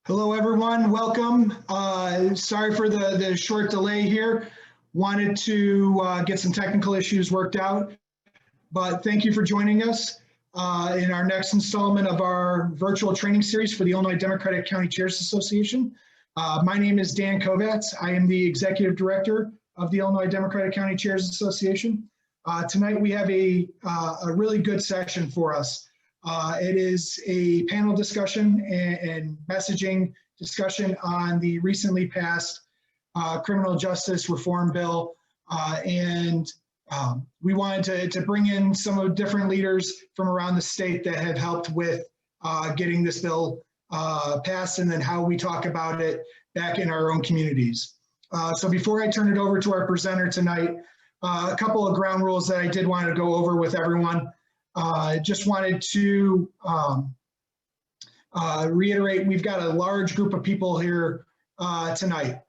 Hello, everyone. Welcome. Sorry for the short delay here. Wanted to get some technical issues worked out, but thank you for joining us in our next installment of our virtual training series for the Illinois Democratic County Chairs Association. My name is Dan Kovatz. I am the Executive Director of the Illinois Democratic County Chairs Association. Tonight we have a really good session for us. It is a panel discussion and messaging discussion on the recently passed criminal justice reform bill. We wanted to bring in some of the different leaders from around the state that have helped with getting this bill passed, and then how we talk about it back in our own communities. So before I turn it over to our presenter tonight, a couple of ground rules that I did want to go over with everyone. Just wanted to reiterate, we've got a large group of people here tonight.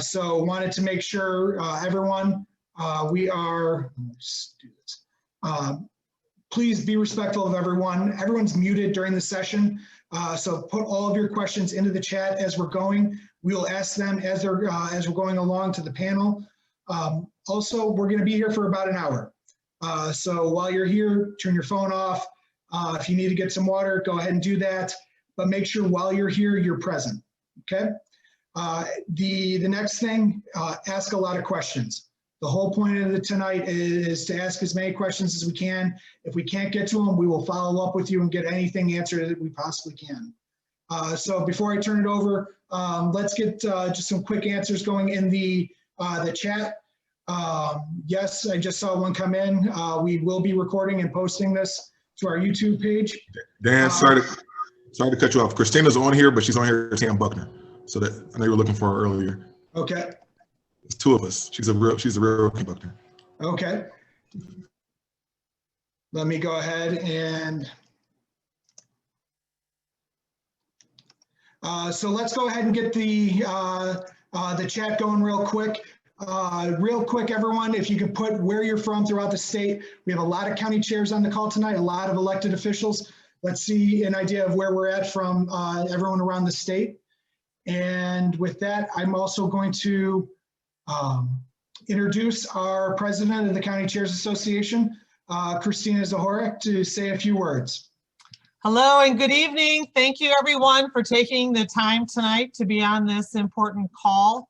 So wanted to make sure everyone, let's do this. Please be respectful of everyone. Everyone's muted during the session. So put all of your questions into the chat as we're going. We will ask them as we're going along to the panel. Also, we're going to be here for about an hour. So while you're here, turn your phone off. If you need to get some water, go ahead and do that. But make sure while you're here, you're present. Okay. The next thing, ask a lot of questions. The whole point of it tonight is to ask as many questions as we can. If we can't get to them, we will follow up with you and get anything answered that we possibly can. So before I turn it over, let's get just some quick answers going in the chat. Yes, I just saw one come in. We will be recording and posting this to our YouTube page. Dan, sorry to cut you off. Kristina's on here, but she's on here as Kam Buckner. So that I know you were looking for her earlier. Okay. It's two of us. She's a real Kam Buckner. Okay. Let me go ahead and so let's go ahead and get the chat going real quick. Everyone, if you could put where you're from throughout the state. We have a lot of county chairs on the call tonight, a lot of elected officials. Let's see an idea of where we're at from everyone around the state. And with that, I'm also going to introduce our president of the County Chairs Association, Kristina Zahorik, to say a few words. Hello and good evening. Thank you everyone for taking the time tonight to be on this important call.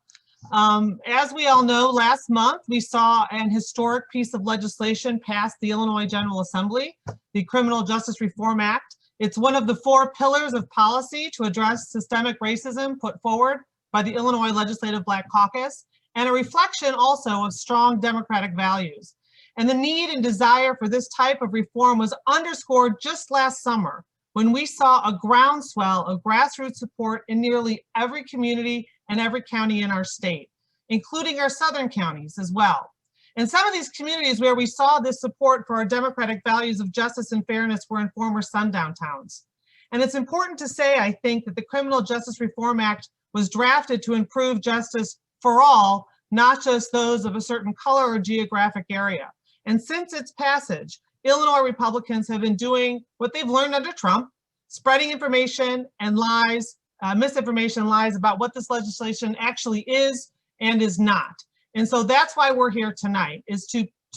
As we all know, last month we saw an historic piece of legislation pass the Illinois General Assembly, the Criminal Justice Reform Act. It's one of the 4 pillars of policy to address systemic racism put forward by the Illinois Legislative Black Caucus, and a reflection also of strong democratic values. And the need and desire for this type of reform was underscored just last summer when we saw a groundswell of grassroots support in nearly every community and every county in our state, including our southern counties as well. And some of these communities where we saw this support for our democratic values of justice and fairness were in former sundown towns. And it's important to say, I think, that the Criminal Justice Reform Act was drafted to improve justice for all, not just those of a certain color or geographic area. And since its passage, Illinois Republicans have been doing what they've learned under Trump, spreading information and lies, misinformation and lies about what this legislation actually is and is not. And so that's why we're here tonight, is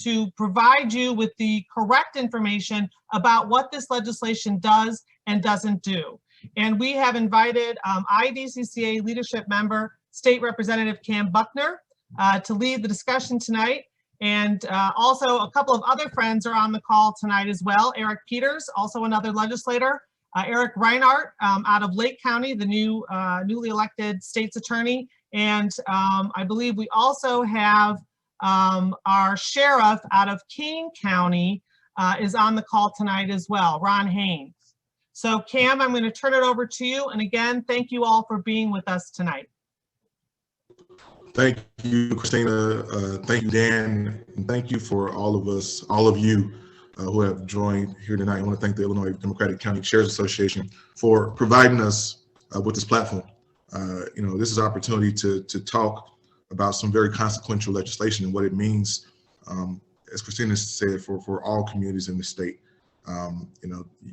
to provide you with the correct information about what this legislation does and doesn't do. And we have invited IDCCA leadership member, State Representative Kam Buckner, to lead the discussion tonight. And also a couple of other friends are on the call tonight as well. Eric Peters, also another legislator. Eric Rinehart out of Lake County, the newly elected state's attorney. And I believe we also have our sheriff out of King County is on the call tonight as well, Ron Hain. So Kam, I'm going to turn it over to you. And again, thank you all for being with us tonight. Thank you, Kristina. Thank you, Dan. And thank you for all of you who have joined here tonight. I want to thank the Illinois Democratic County Chairs Association for providing us with this platform. This is an opportunity to talk about some very consequential legislation and what it means, as Kristina said, for all communities in the state.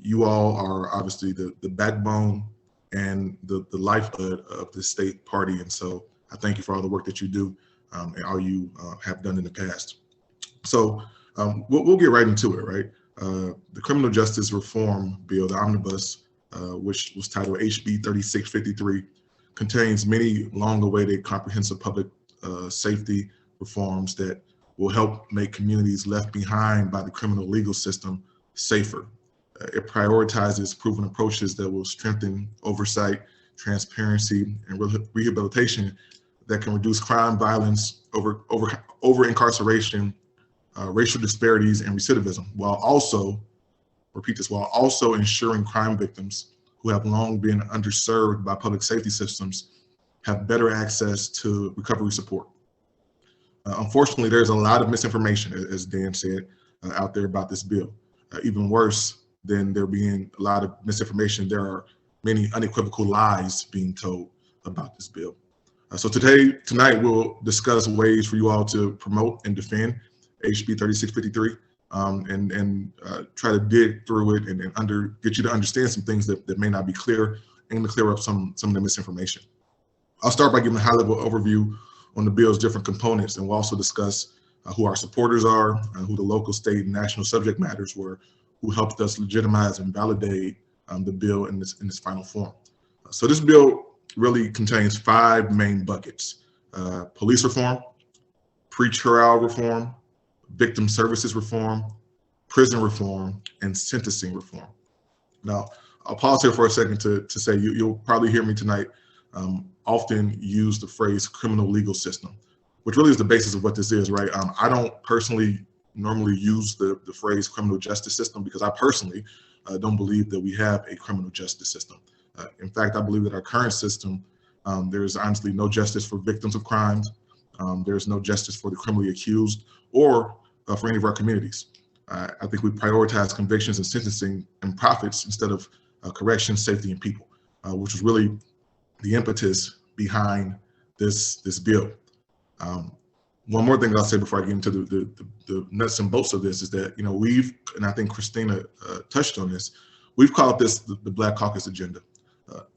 You all are obviously the backbone and the lifeblood of the state party. And so I thank you for all the work that you do and all you have done in the past. So we'll get right into it, right? The Criminal Justice Reform Bill, the Omnibus, which was titled HB 3653, contains many long-awaited comprehensive public safety reforms that will help make communities left behind by the criminal legal system safer. It prioritizes proven approaches that will strengthen oversight, transparency, and rehabilitation that can reduce crime, violence, over incarceration, racial disparities, and recidivism, while also, while also ensuring crime victims who have long been underserved by public safety systems have better access to recovery support. Unfortunately, there's a lot of misinformation, as Dan said, out there about this bill. Even worse than there being a lot of misinformation, there are many unequivocal lies being told about this bill. So tonight, we'll discuss ways for you all to promote and defend HB 3653 and try to dig through it and get you to understand some things that may not be clear and to clear up some of the misinformation. I'll start by giving a high-level overview on the bill's different components, and we'll also discuss who our supporters are, who the local, state, and national subject matters were, who helped us legitimize and validate the bill in its final form. So this bill really contains 5 main buckets: police reform, pretrial reform, victim services reform, prison reform, and sentencing reform. Now, I'll pause here for a second to say you'll probably hear me tonight often use the phrase criminal legal system, which really is the basis of what this is, right? I don't personally normally use the phrase criminal justice system because I personally don't believe that we have a criminal justice system. In fact, I believe that our current system, there's honestly no justice for victims of crimes. There's no justice for the criminally accused or for any of our communities. I think we prioritize convictions and sentencing and profits instead of correction, safety, and people, which was really the impetus behind this bill. One more thing I'll say before I get into the nuts and bolts of this is that, and I think Kristina touched on this, we've called this the Black Caucus agenda,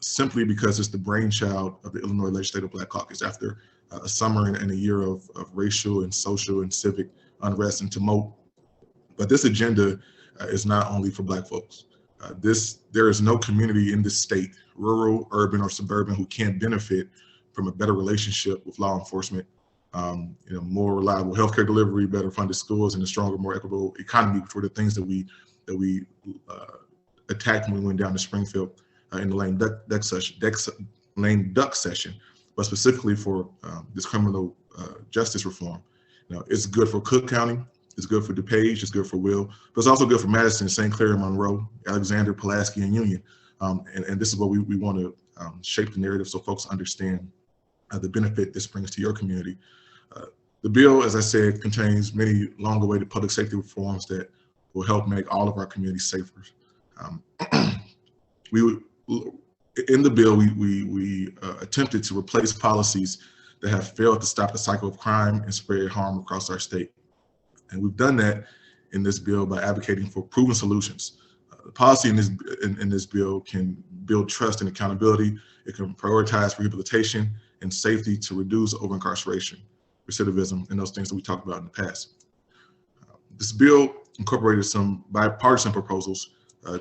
simply because it's the brainchild of the Illinois Legislative Black Caucus after a summer and a year of racial and social and civic unrest and tumult. But this agenda is not only for Black folks. There is no community in this state, rural, urban, or suburban, who can't benefit from a better relationship with law enforcement, more reliable healthcare delivery, better funded schools, and a stronger, more equitable economy, which were the things that we attacked when we went down to Springfield in the lame duck session, but specifically for this criminal justice reform. It's good for Cook County, it's good for DuPage, it's good for Will, but it's also good for Madison, St. Clair, Monroe, Alexander, Pulaski, and Union. And this is what we want to shape the narrative so folks understand the benefit this brings to your community. The bill, as I said, contains many long-awaited public safety reforms that will help make all of our communities safer. In the bill, we attempted to replace policies that have failed to stop the cycle of crime and spread harm across our state. And we've done that in this bill by advocating for proven solutions. The policy in this bill can build trust and accountability. It can prioritize rehabilitation and safety to reduce over-incarceration, recidivism, and those things that we talked about in the past. This bill incorporated some bipartisan proposals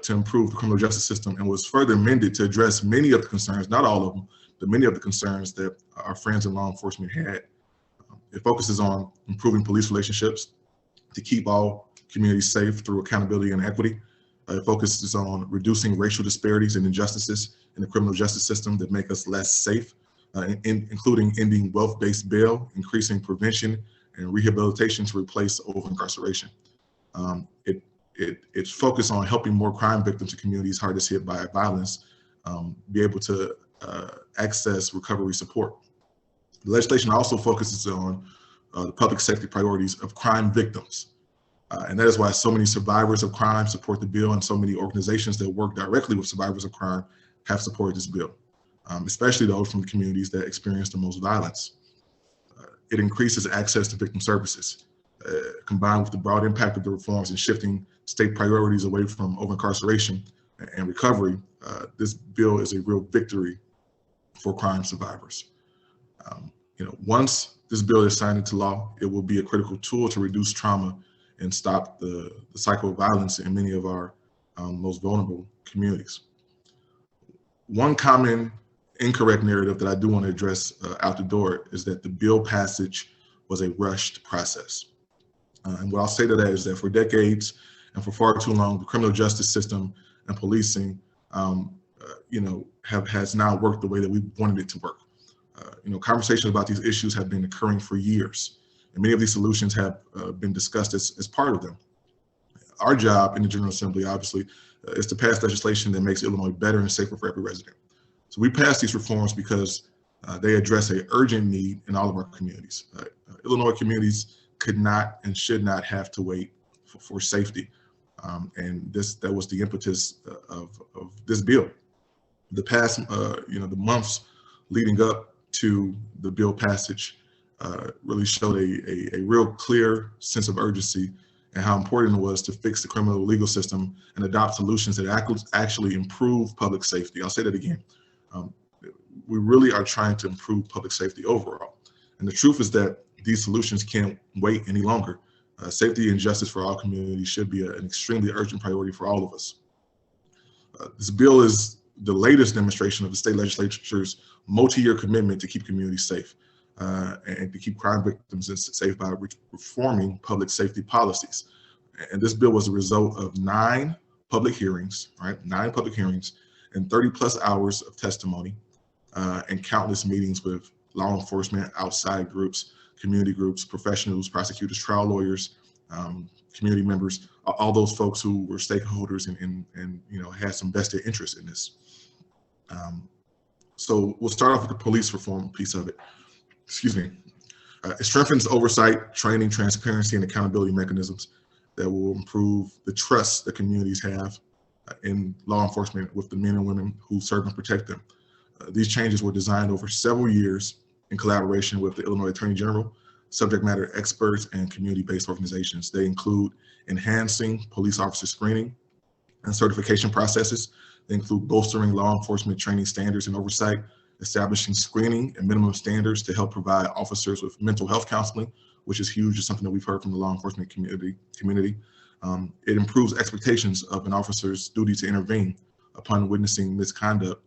to improve the criminal justice system and was further amended to address many of the concerns, not all of them, but many of the concerns that our friends in law enforcement had. It focuses on improving police relationships to keep all communities safe through accountability and equity. It focuses on reducing racial disparities and injustices in the criminal justice system that make us less safe, including ending wealth-based bail, increasing prevention and rehabilitation to replace over-incarceration. It's focused on helping more crime victims in communities hardest hit by violence be able to access recovery support. The legislation also focuses on the public safety priorities of crime victims. And that is why so many survivors of crime support the bill, and so many organizations that work directly with survivors of crime have supported this bill, especially those from the communities that experience the most violence. It increases access to victim services, combined with the broad impact of the reforms in shifting state priorities away from over-incarceration and recovery, this bill is a real victory for crime survivors. Once this bill is signed into law, it will be a critical tool to reduce trauma and stop the cycle of violence in many of our most vulnerable communities. One common incorrect narrative that I do want to address out the door is that the bill passage was a rushed process. And what I'll say to that is that for decades and for far too long, the criminal justice system and policing, has not worked the way that we wanted it to work. Conversations about these issues have been occurring for years, and many of these solutions have been discussed as part of them. Our job in the General Assembly, obviously, is to pass legislation that makes Illinois better and safer for every resident. So we pass these reforms because they address an urgent need in all of our communities. Illinois communities could not and should not have to wait for safety. And that was the impetus of this bill. The past, the months leading up to the bill passage really showed a real clear sense of urgency and how important it was to fix the criminal legal system and adopt solutions that actually improve public safety. I'll say that again. We really are trying to improve public safety overall. And the truth is that these solutions can't wait any longer. Safety and justice for all communities should be an extremely urgent priority for all of us. This bill is the latest demonstration of the state legislature's multi-year commitment to keep communities safe and to keep crime victims safe by reforming public safety policies. And this bill was a result of 9 public hearings, right? 9 public hearings and 30+ hours of testimony and countless meetings with law enforcement, outside groups, community groups, professionals, prosecutors, trial lawyers, community members, all those folks who were stakeholders and had some vested interest in this. So we'll start off with the police reform piece of it. Excuse me. It strengthens oversight, training, transparency, and accountability mechanisms that will improve the trust that communities have in law enforcement with the men and women who serve and protect them. These changes were designed over several years in collaboration with the Illinois Attorney General, subject matter experts, and community-based organizations. They include enhancing police officer screening and certification processes. They include bolstering law enforcement training standards and oversight, establishing screening and minimum standards to help provide officers with mental health counseling, which is huge. It's something that we've heard from the law enforcement community. It improves expectations of an officer's duty to intervene upon witnessing misconduct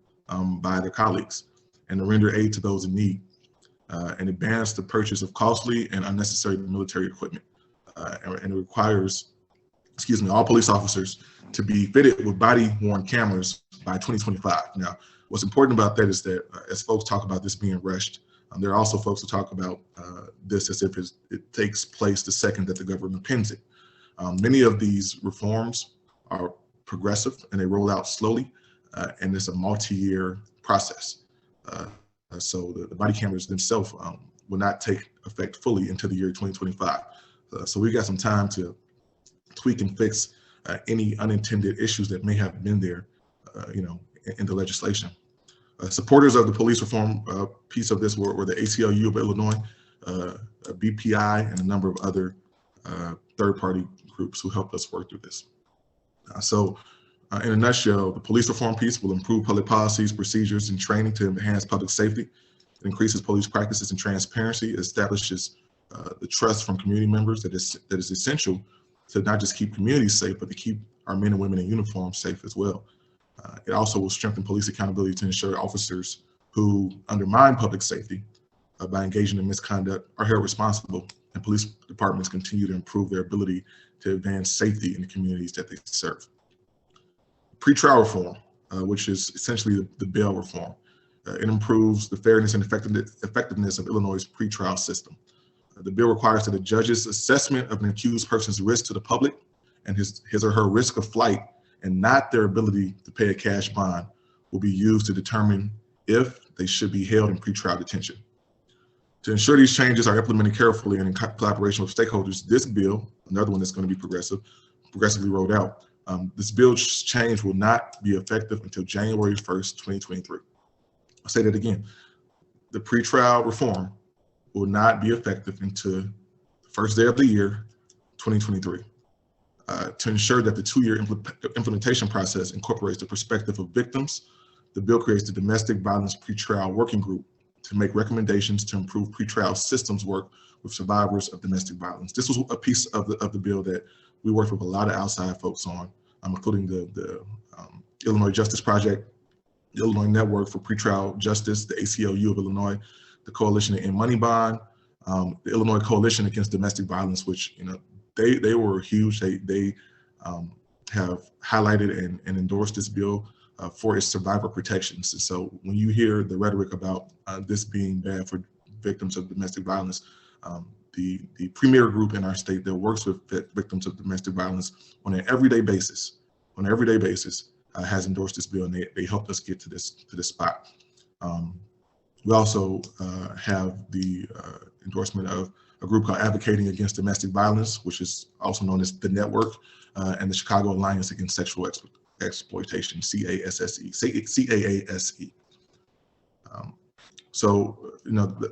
by their colleagues and to render aid to those in need. And it bans the purchase of costly and unnecessary military equipment. And it requires, all police officers to be fitted with body-worn cameras by 2025. Now, what's important about that is that as folks talk about this being rushed, there are also folks who talk about this as if it takes place the second that the government pins it. Many of these reforms are progressive and they roll out slowly, and it's a multi-year process. So the body cameras themselves will not take effect fully until the year 2025. So we got some time to tweak and fix any unintended issues that may have been there, in the legislation. Supporters of the police reform piece of this were the ACLU of Illinois, BPI, and a number of other third-party groups who helped us work through this. In a nutshell, the police reform piece will improve public policies, procedures, and training to enhance public safety. It increases police practices and transparency. It establishes the trust from community members that is essential to not just keep communities safe, but to keep our men and women in uniform safe as well. It also will strengthen police accountability to ensure officers who undermine public safety by engaging in misconduct are held responsible, and police departments continue to improve their ability to advance safety in the communities that they serve. Pretrial reform, which is essentially the bail reform. It improves the fairness and effectiveness of Illinois' pretrial system. The bill requires that a judge's assessment of an accused person's risk to the public and his or her risk of flight and not their ability to pay a cash bond will be used to determine if they should be held in pretrial detention. To ensure these changes are implemented carefully and in collaboration with stakeholders, this bill, another one that's going to be progressively rolled out, this bill change will not be effective until January 1st, 2023. I'll say that again. The pretrial reform will not be effective until the first day of the year, 2023. To ensure that the 2-year implementation process incorporates the perspective of victims, the bill creates the Domestic Violence Pretrial Working Group to make recommendations to improve pretrial systems work with survivors of domestic violence. This was a piece of the bill that we worked with a lot of outside folks on, including the Illinois Justice Project, the Illinois Network for Pretrial Justice, the ACLU of Illinois, the Coalition to End Money Bond, the Illinois Coalition Against Domestic Violence, which they were huge. They have highlighted and endorsed this bill for its survivor protections. And so when you hear the rhetoric about this being bad for victims of domestic violence, the premier group in our state that works with victims of domestic violence on an everyday basis, has endorsed this bill, and they helped us get to this spot. We also have the endorsement of a group called Advocating Against Domestic Violence, which is also known as the Network, and the Chicago Alliance Against Sexual Exploitation, CAASE. So,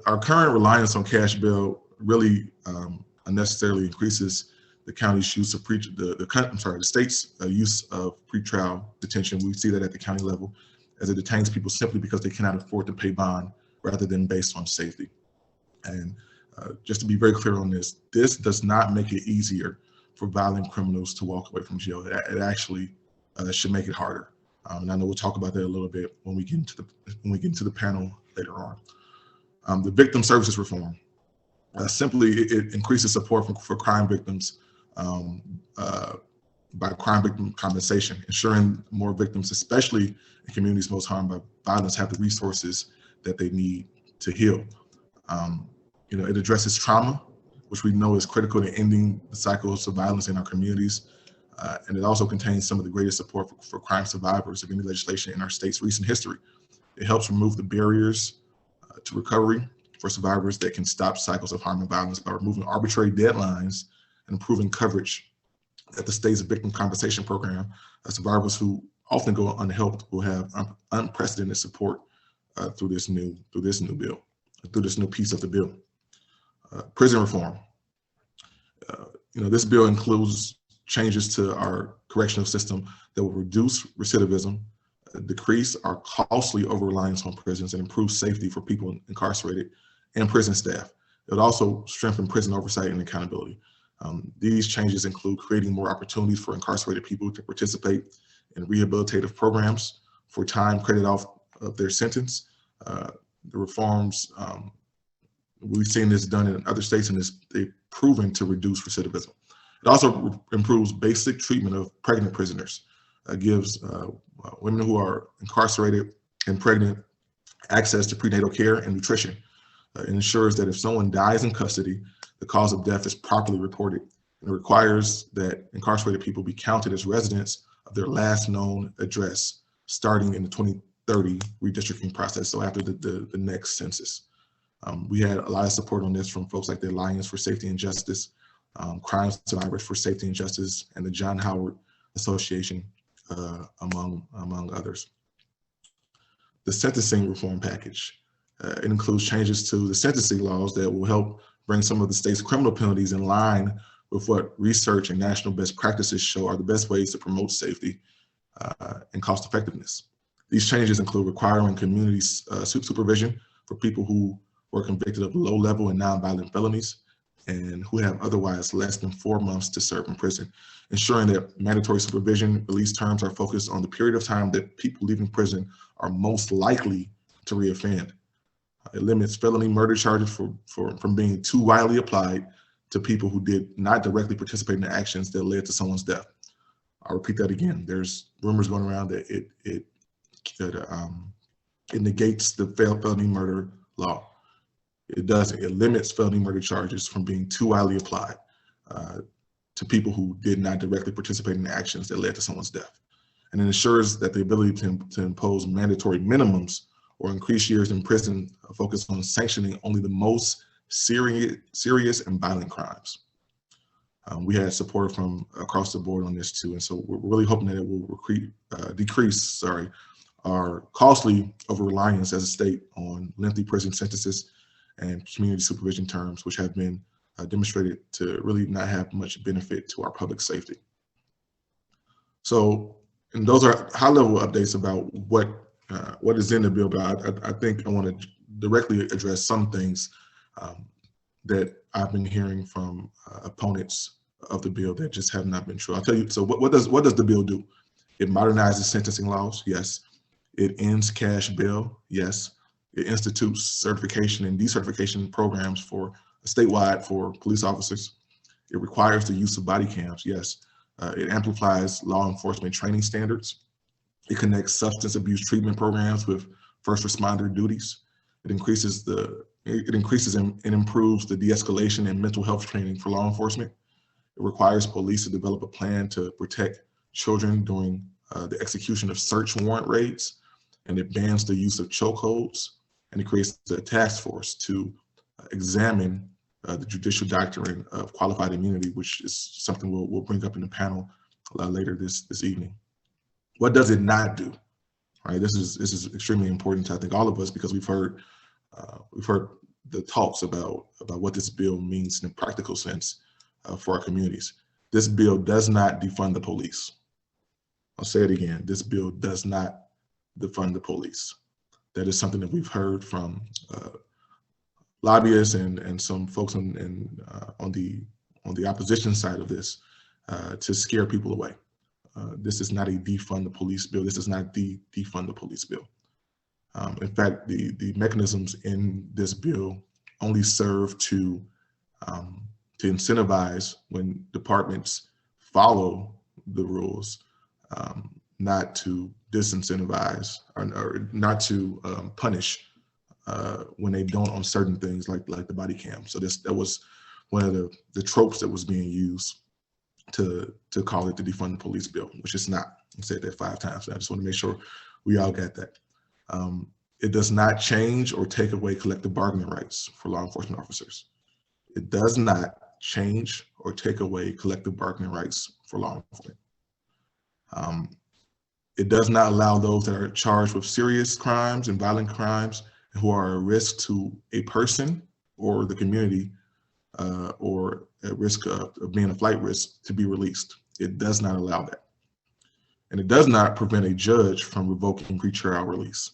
our current reliance on cash bail really unnecessarily increases the county's use of the state's use of pretrial detention. We see that at the county level, as it detains people simply because they cannot afford to pay bond rather than based on safety. And just to be very clear on this does not make it easier for violent criminals to walk away from jail. It actually should make it harder. And I know we'll talk about that a little bit when we get into the panel later on. The victim services reform. Simply, it increases support for crime victims by crime victim compensation, ensuring more victims, especially in communities most harmed by violence, have the resources that they need to heal. It addresses trauma, which we know is critical to ending the cycles of violence in our communities. And it also contains some of the greatest support for crime survivors of any legislation in our state's recent history. It helps remove the barriers to recovery for survivors that can stop cycles of harm and violence by removing arbitrary deadlines and improving coverage at the state's victim compensation program. Survivors who often go unhelped will have unprecedented support through this new piece of the bill. Prison reform. This bill includes changes to our correctional system that will reduce recidivism, decrease our costly over-reliance on prisons, and improve safety for people incarcerated and prison staff. It would also strengthen prison oversight and accountability. These changes include creating more opportunities for incarcerated people to participate in rehabilitative programs for time credit off of their sentence. The reforms, we've seen this done in other states, and they've proven to reduce recidivism. It also improves basic treatment of pregnant prisoners. Gives women who are incarcerated and pregnant access to prenatal care and nutrition. It ensures that if someone dies in custody, the cause of death is properly reported. And it requires that incarcerated people be counted as residents of their last known address, starting in the 2030 redistricting process, so after the next census. We had a lot of support on this from folks like the Alliance for Safety and Justice, Crime Survivors for Safety and Justice, and the John Howard Association, among others. The sentencing reform package. It includes changes to the sentencing laws that will help bring some of the state's criminal penalties in line with what research and national best practices show are the best ways to promote safety and cost effectiveness. These changes include requiring community supervision for people who were convicted of low-level and nonviolent felonies and who have otherwise less than 4 months to serve in prison, ensuring that mandatory supervision release terms are focused on the period of time that people leaving prison are most likely to reoffend. It limits felony murder charges from being too widely applied to people who did not directly participate in the actions that led to someone's death. I'll repeat that again. There's rumors going around that it negates the felony murder law. It doesn't. It limits felony murder charges from being too widely applied to people who did not directly participate in the actions that led to someone's death. And it ensures that the ability to impose mandatory minimums or increase years in prison focus on sanctioning only the most serious and violent crimes. We had support from across the board on this too, and so we're really hoping that it will decrease our costly over-reliance as a state on lengthy prison sentences and community supervision terms, which have been demonstrated to really not have much benefit to our public safety. So, and those are high-level updates about what is in the bill, but I think I want to directly address some things that I've been hearing from opponents of the bill that just have not been true. I'll tell you. So, what does the bill do? It modernizes sentencing laws. Yes. It ends cash bail. Yes. It institutes certification and decertification programs for statewide for police officers. It requires the use of body cams. Yes. It amplifies law enforcement training standards. It connects substance abuse treatment programs with first responder duties. It increases and improves the de-escalation and mental health training for law enforcement. It requires police to develop a plan to protect children during the execution of search warrant raids. And it bans the use of chokeholds. And it creates a task force to examine the judicial doctrine of qualified immunity, which is something we'll bring up in the panel later this evening. What does it not do? All right, this is extremely important to, I think, all of us, because we've heard the talks about what this bill means in a practical sense for our communities. This bill does not defund the police. I'll say it again. This bill does not defund the police. That is something that we've heard from lobbyists and some folks on the opposition side of this to scare people away. This is not a defund the police bill. This is not the defund the police bill. In fact, the mechanisms in this bill only serve to incentivize when departments follow the rules, not to disincentivize or not to punish when they don't on certain things like the body cam. So that was one of the tropes that was being used to call it the defund the police bill, which is not. I said that 5 times. So I just want to make sure we all got that. It does not change or take away collective bargaining rights for law enforcement officers. It does not change or take away collective bargaining rights for law enforcement. It does not allow those that are charged with serious crimes and violent crimes who are a risk to a person or the community or at risk of being a flight risk to be released. It does not allow that. And it does not prevent a judge from revoking pretrial release.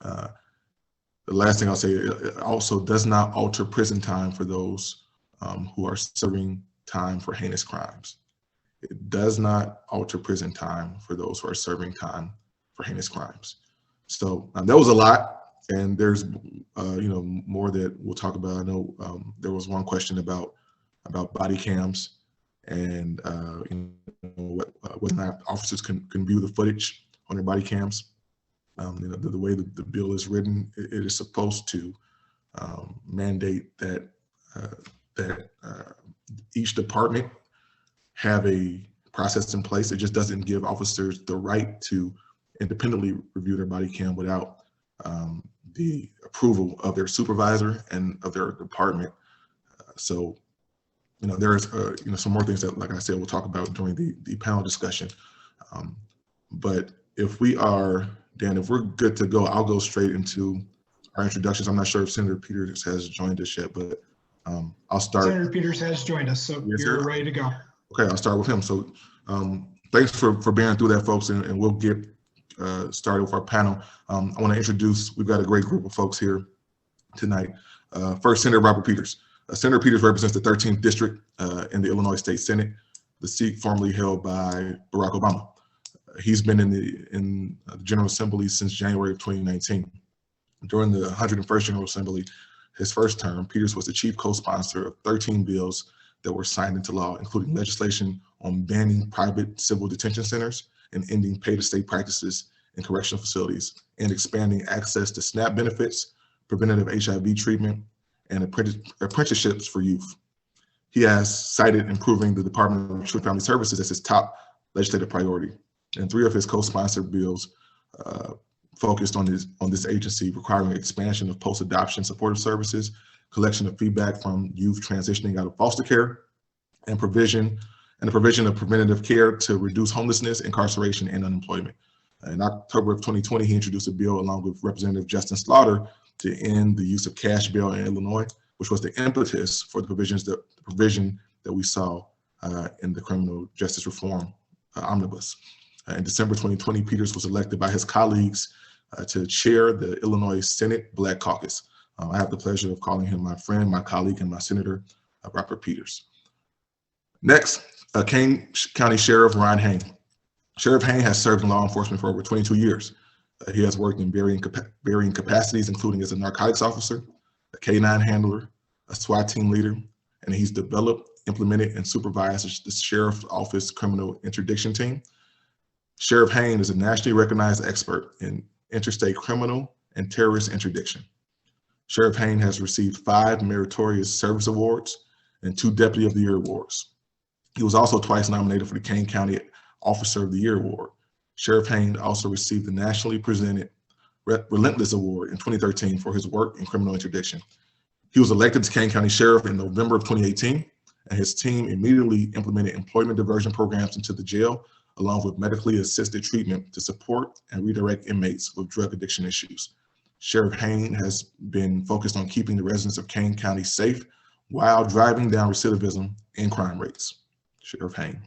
The last thing I'll say, it also does not alter prison time for those who are serving time for heinous crimes. It does not alter prison time for those who are serving time for heinous crimes. So that was a lot, and there's more that we'll talk about. I know there was one question about body cams and whether or not officers can view the footage on their body cams. The way the bill is written, it is supposed to mandate that each department have a process in place. It just doesn't give officers the right to independently review their body cam without the approval of their supervisor and of their department. So, there's some more things that, like I said, we'll talk about during the panel discussion. But if we are, Dan, if we're good to go, I'll go straight into our introductions. I'm not sure if Senator Peters has joined us yet, but I'll start. Senator Peters has joined us, so yes, you're ready to go. Okay, I'll start with him. So thanks for bearing through that, folks, and we'll get started with our panel. I want to introduce, we've got a great group of folks here tonight. First, Senator Robert Peters. Senator Peters represents the 13th District in the Illinois State Senate, the seat formerly held by Barack Obama. He's been in the General Assembly since January of 2019. During the 101st General Assembly, his first term, Peters was the chief co-sponsor of 13 bills that were signed into law, including legislation on banning private civil detention centers and ending pay-to-stay practices in correctional facilities, and expanding access to SNAP benefits, preventative HIV treatment, and apprenticeships for youth. He has cited improving the Department of Children and Family Services as his top legislative priority. And 3 of his co-sponsored bills focused on this agency, requiring expansion of post-adoption supportive services, collection of feedback from youth transitioning out of foster care, and the provision of preventative care to reduce homelessness, incarceration, and unemployment. In October of 2020, he introduced a bill along with Representative Justin Slaughter to end the use of cash bail in Illinois, which was the impetus for the provision that we saw in the criminal justice reform omnibus. In December 2020, Peters was elected by his colleagues to chair the Illinois Senate Black Caucus. I have the pleasure of calling him my friend, my colleague, and my senator, Robert Peters. Next, Kane County Sheriff Ron Hain. Sheriff Hain has served in law enforcement for over 22 years. He has worked in varying capacities, including as a narcotics officer, a K-9 handler, a SWAT team leader, and he's developed, implemented, and supervised the Sheriff's Office Criminal Interdiction Team. Sheriff Hain is a nationally recognized expert in interstate criminal and terrorist interdiction. Sheriff Hain has received 5 Meritorious Service Awards and 2 Deputy of the Year Awards. He was also twice nominated for the Kane County Officer of the Year Award. Sheriff Hain also received the nationally presented Relentless Award in 2013 for his work in criminal interdiction. He was elected to Kane County Sheriff in November of 2018, and his team immediately implemented employment diversion programs into the jail, along with medically assisted treatment to support and redirect inmates with drug addiction issues. Sheriff Hain has been focused on keeping the residents of Kane County safe while driving down recidivism and crime rates. Sheriff Hain.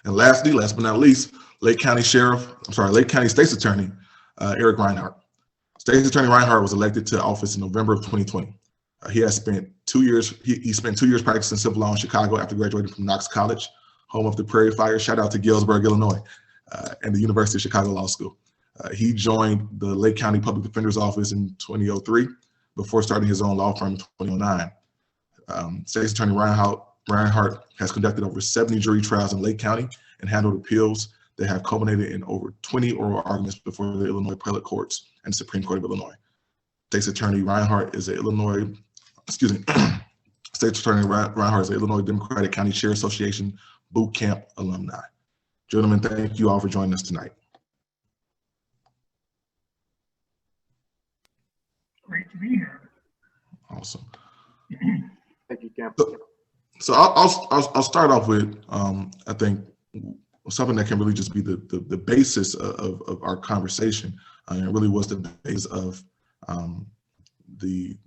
And lastly, last but not least, Lake County State's Attorney, Eric Rinehart. State's Attorney Rinehart was elected to office in November of 2020. He has spent 2 years, he spent 2 years practicing civil law in Chicago after graduating from Knox College, home of the Prairie Fire. Shout out to Galesburg, Illinois, and the University of Chicago Law School. He joined the Lake County Public Defender's Office in 2003 before starting his own law firm in 2009. State's Attorney Rinehart has conducted over 70 jury trials in Lake County and handled appeals that have culminated in over 20 oral arguments before the Illinois appellate courts and Supreme Court of Illinois. State's Attorney Rinehart is an Illinois Democratic County Chair Association Boot Camp alumni. Gentlemen, thank you all for joining us tonight. Great to be here. Awesome. Thank you, Kam. So I'll start off with I think something that can really just be the basis of our conversation, and it really was the basis of the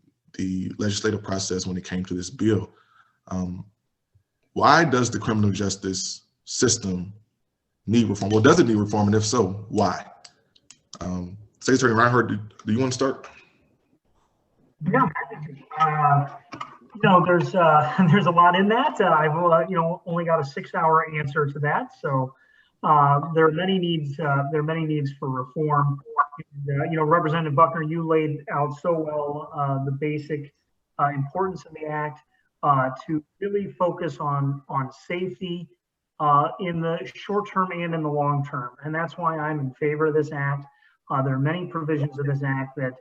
legislative process when it came to this bill. Why does the criminal justice system need reform? Well, does it need reform, and if so, why? State Attorney Rinehart, do you want to start? Yeah. There's a lot in that. I've only got a 6-hour answer to that. So there are many needs. There are many needs for reform. And, Representative Buckner, you laid out so well the basic importance of the act to really focus on safety in the short term and in the long term. And that's why I'm in favor of this act. There are many provisions of this act that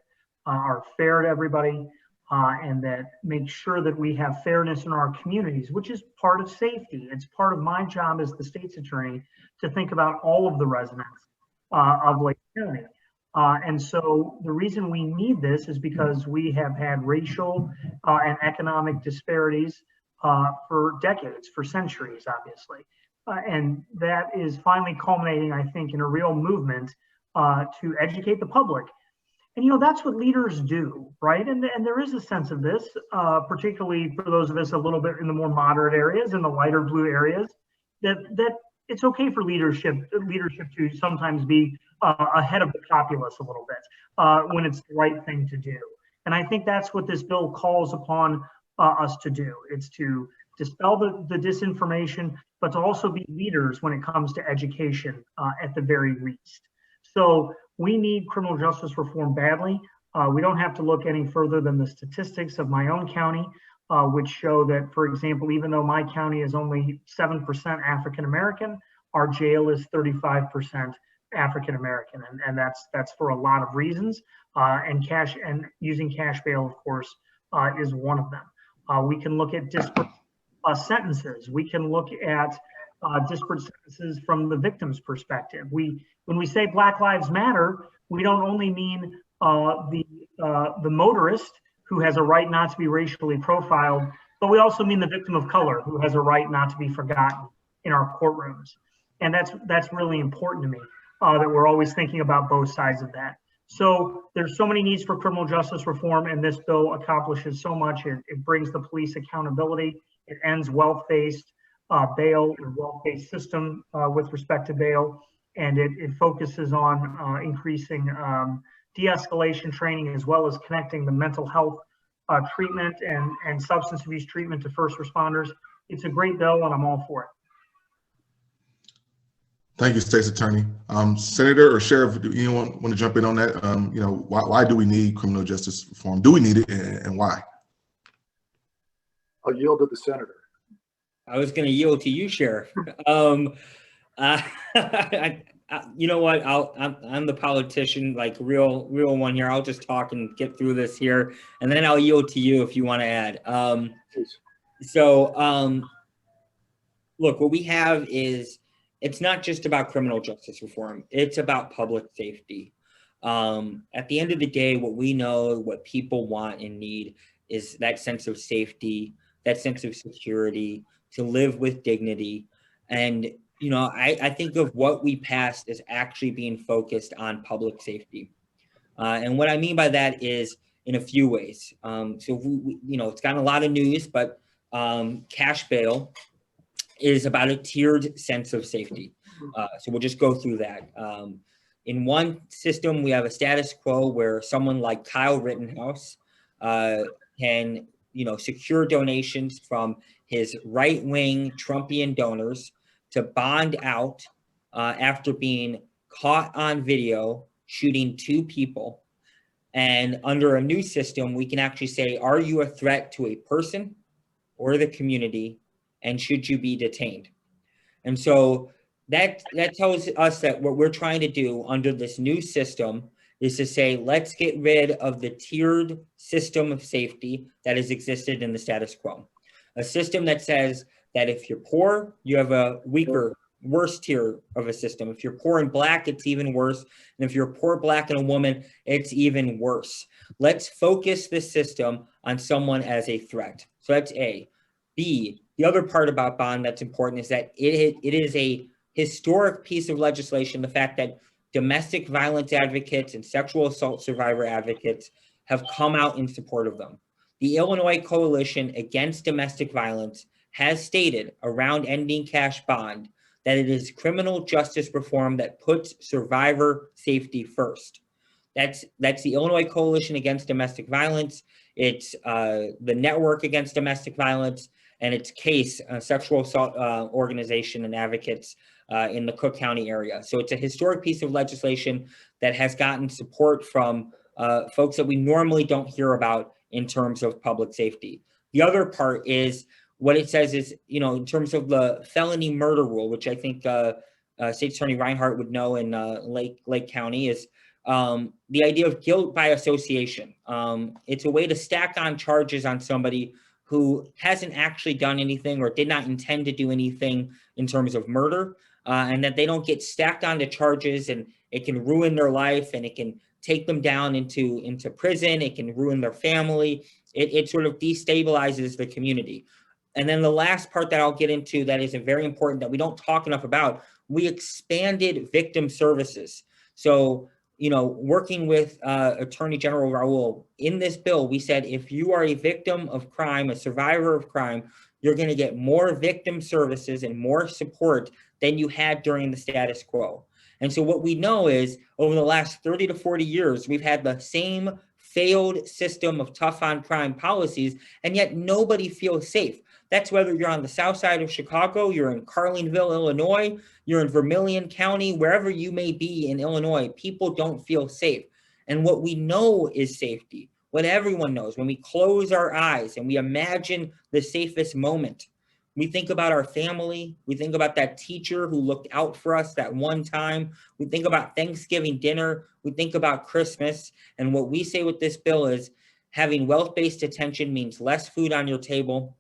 are fair to everybody. And that make sure that we have fairness in our communities, which is part of safety. It's part of my job as the state's attorney to think about all of the residents of Lake County. And so the reason we need this is because we have had racial and economic disparities for decades, for centuries, obviously. And that is finally culminating, I think, in a real movement to educate the public. And, that's what leaders do, right? And there is a sense of this, particularly for those of us a little bit in the more moderate areas, in the lighter blue areas, that it's okay for leadership to sometimes be ahead of the populace a little bit when it's the right thing to do. And I think that's what this bill calls upon us to do. It's to dispel the disinformation, but to also be leaders when it comes to education at the very least. So we need criminal justice reform badly. We don't have to look any further than the statistics of my own county, which show that, for example, even though my county is only 7% African American, our jail is 35% African American, and that's for a lot of reasons. And using cash bail, of course, is one of them. We can look at disparate sentences. We can look at disparate sentences from the victim's perspective. When we say Black Lives Matter, we don't only mean the motorist who has a right not to be racially profiled, but we also mean the victim of color who has a right not to be forgotten in our courtrooms. And that's really important to me, that we're always thinking about both sides of that. So there's so many needs for criminal justice reform, and this bill accomplishes so much. It brings the police accountability. It ends wealth-based bail or wealth-based system with respect to bail, and it focuses on increasing de-escalation training as well as connecting the mental health treatment and substance abuse treatment to first responders. It's a great bill, and I'm all for it. Thank you, State's Attorney. Senator or Sheriff, do anyone want to jump in on that? Why do we need criminal justice reform? Do we need it, and why? I'll yield to the senator. I was going to yield to you, Sheriff. You know what? I'm the politician, like real one here. I'll just talk and get through this here, and then I'll yield to you if you want to add. Look, what we have is, it's not just about criminal justice reform. It's about public safety. At the end of the day, what we know, what people want and need is that sense of safety, that sense of security, to live with dignity. And, I think of what we passed as actually being focused on public safety. And what I mean by that is in a few ways. It's gotten a lot of news, but cash bail is about a tiered sense of safety. So we'll just go through that. In one system, we have a status quo where someone like Kyle Rittenhouse can, secure donations from his right-wing Trumpian donors to bond out after being caught on video shooting 2 people. And under a new system, we can actually say, are you a threat to a person or the community? And should you be detained? And so that tells us that what we're trying to do under this new system is to say, let's get rid of the tiered system of safety that has existed in the status quo. A system that says that if you're poor, you have a weaker, worse tier of a system. If you're poor and Black, it's even worse. And if you're poor, Black, and a woman, it's even worse. Let's focus this system on someone as a threat. So that's A. B, the other part about bond that's important is that it is a historic piece of legislation, the fact that domestic violence advocates and sexual assault survivor advocates have come out in support of them. The Illinois Coalition Against Domestic Violence has stated around ending cash bond that it is criminal justice reform that puts survivor safety first. That's the Illinois Coalition Against Domestic Violence. It's the Network Against Domestic Violence, and its CASE, sexual assault organization and advocates in the Cook County area. So it's a historic piece of legislation that has gotten support from folks that we normally don't hear about in terms of public safety. The other part is what it says is, in terms of the felony murder rule, which I think State Attorney Rinehart would know in Lake County, is the idea of guilt by association. It's a way to stack on charges on somebody who hasn't actually done anything or did not intend to do anything in terms of murder, and that they don't get stacked onto charges, and it can ruin their life, and it can take them down into prison. It can ruin their family. It sort of destabilizes the community. And then the last part that I'll get into that is very important that we don't talk enough about, we expanded victim services. So, working with Attorney General Raul, in this bill, we said if you are a victim of crime, a survivor of crime, you're going to get more victim services and more support than you had during the status quo. And so what we know is over the last 30 to 40 years, we've had the same failed system of tough on crime policies, and yet nobody feels safe. That's whether you're on the south side of Chicago, you're in Carlinville, Illinois, you're in Vermilion County, wherever you may be in Illinois, people don't feel safe. And what we know is safety. What everyone knows, when we close our eyes and we imagine the safest moment, we think about our family. We think about that teacher who looked out for us that one time. We think about Thanksgiving dinner. We think about Christmas. And what we say with this bill is having wealth-based detention means less food on your table,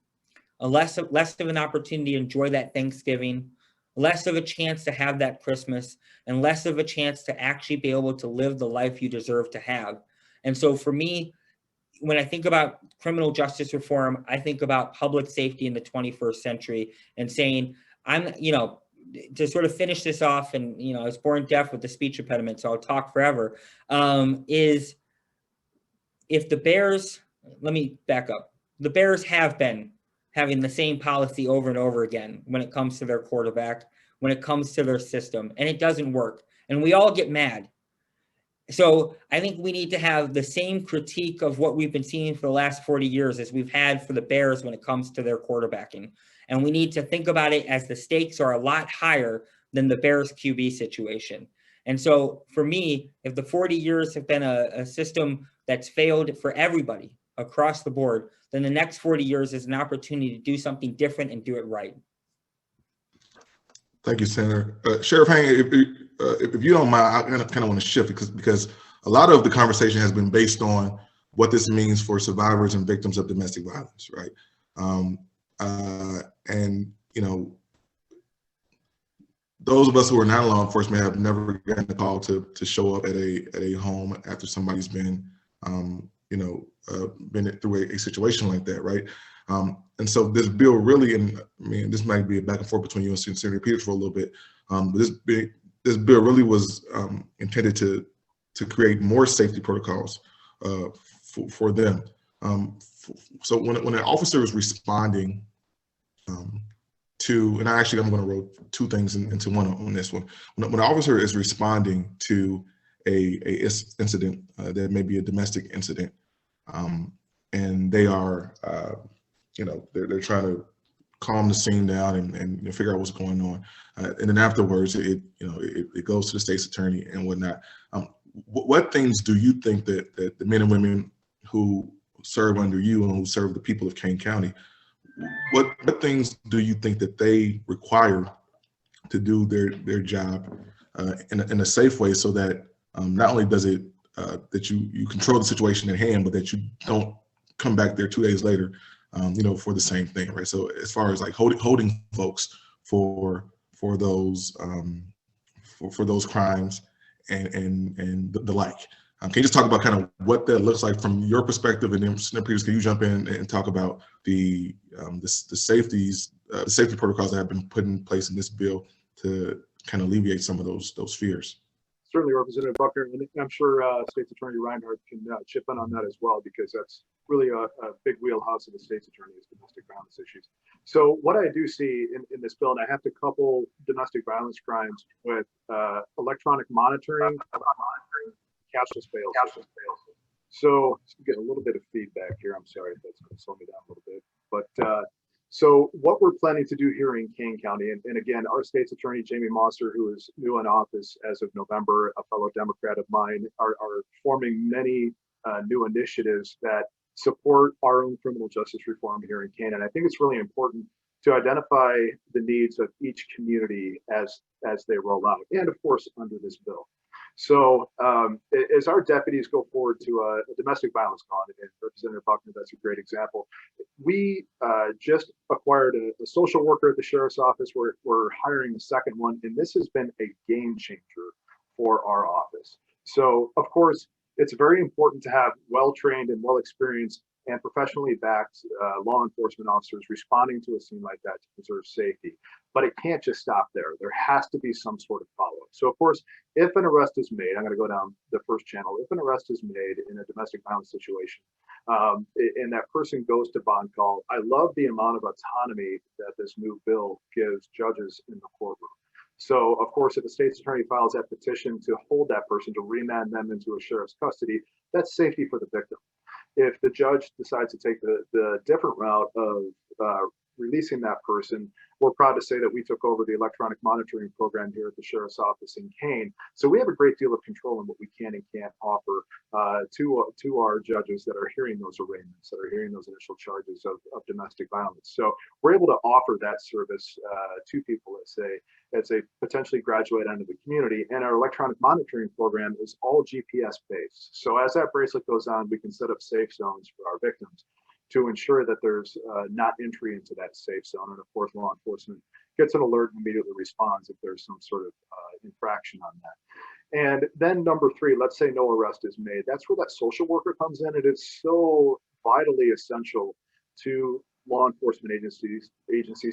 less of an opportunity to enjoy that Thanksgiving, less of a chance to have that Christmas, and less of a chance to actually be able to live the life you deserve to have. And so for me, when I think about criminal justice reform, I think about public safety in the 21st century and saying, to sort of finish this off, and, I was born deaf with a speech impediment, so I'll talk forever, is if the Bears, let me back up. The Bears have been having the same policy over and over again when it comes to their quarterback, when it comes to their system, and it doesn't work. And we all get mad. So I think we need to have the same critique of what we've been seeing for the last 40 years as we've had for the Bears when it comes to their quarterbacking. And we need to think about it as the stakes are a lot higher than the Bears QB situation. And so for me, if the 40 years have been a system that's failed for everybody across the board, then the next 40 years is an opportunity to do something different and do it right. Thank you, Senator. Sheriff Hain, if you don't mind, I kind of want to shift because a lot of the conversation has been based on what this means for survivors and victims of domestic violence, right? And, you know, those of us who are not in law enforcement have never gotten a call to show up at a home after somebody's been, been through a situation like that, right? And so this bill really, and I mean, this might be a back and forth between you and Senator Peters for a little bit, but this bill really was intended to create more safety protocols for them. So when an officer is responding to, and I'm going to roll two things into one on this one. When an officer is responding to a incident that may be a domestic incident, and they are, they're trying to calm the scene down and figure out what's going on, and then afterwards, it goes to the state's attorney and whatnot. What things do you think that the men and women who serve under you and who serve the people of Kane County, what things do you think that they require to do their job in a safe way, so that not only does it that you control the situation at hand, but that you don't come back there 2 days later, for the same thing, right? So as far as like holding folks for those for those crimes and the like. Can you just talk about kind of what that looks like from your perspective, and then Senator Peters, can you jump in and talk about the safety protocols that have been put in place in this bill to kind of alleviate some of those fears? Certainly, Representative Buckner, and I'm sure State's Attorney Rinehart can chip in on that as well, because that's really a big wheelhouse of the State's Attorney is domestic violence issues. So what I do see in this bill, and I have to couple domestic violence crimes with electronic monitoring, cashless bail. So I'm getting a little bit of feedback here. I'm sorry if that's going to slow me down a little bit. But so what we're planning to do here in Kane County, and again, our State's Attorney, Jamie Mosser, who is new in office as of November, a fellow Democrat of mine, are forming many new initiatives that support our own criminal justice reform here in Kane. And I think it's really important to identify the needs of each community as they roll out, and of course, under this bill. So as our deputies go forward to a domestic violence call, and Representative Buckner, that's a great example. We just acquired a social worker at the Sheriff's Office. We're hiring a second one, and this has been a game changer for our office. So of course, it's very important to have well-trained and well-experienced and professionally backed law enforcement officers responding to a scene like that to preserve safety. But it can't just stop there. There has to be some sort of follow-up. So of course, if an arrest is made, I'm going to go down the first channel. If an arrest is made in a domestic violence situation, and that person goes to bond call, I love the amount of autonomy that this new bill gives judges in the courtroom. So of course, if a state's attorney files that petition to hold that person, to remand them into a sheriff's custody, that's safety for the victim. If the judge decides to take the different route of releasing that person, we're proud to say that we took over the electronic monitoring program here at the Sheriff's Office in Kane. So we have a great deal of control in what we can and can't offer to our judges that are hearing those arraignments, that are hearing those initial charges of domestic violence. So we're able to offer that service to people as they potentially graduate into the community. And our electronic monitoring program is all GPS based. So as that bracelet goes on, we can set up safe zones for our victims to ensure that there's not entry into that safe zone. And of course, law enforcement gets an alert and immediately responds if there's some sort of infraction on that. And then number three, let's say no arrest is made. That's where that social worker comes in. It is so vitally essential to law enforcement agencies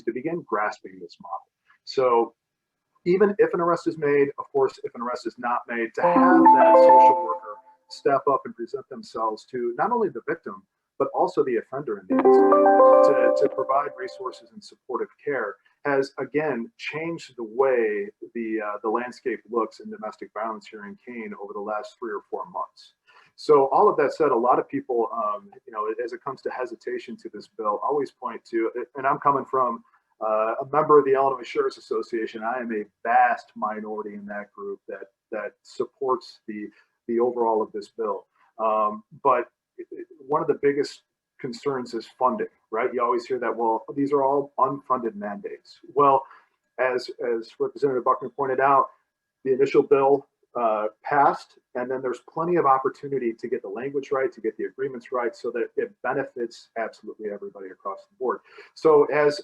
to begin grasping this model. So even if an arrest is made, of course, if an arrest is not made, to have that social worker step up and present themselves to not only the victim, but also the offender in the incident, to provide resources and supportive care has, again, changed the way the landscape looks in domestic violence here in Kane over the last 3 or 4 months. So all of that said, a lot of people, you know, as it comes to hesitation to this bill, always point to, and I'm coming from a member of the Illinois Sheriff's Association. I am a vast minority in that group that supports the overall of this bill. But one of the biggest concerns is funding, right? You always hear that, well, these are all unfunded mandates. Well, as Representative Buckner pointed out, the initial bill passed, and then there's plenty of opportunity to get the language right, to get the agreements right, so that it benefits absolutely everybody across the board. So as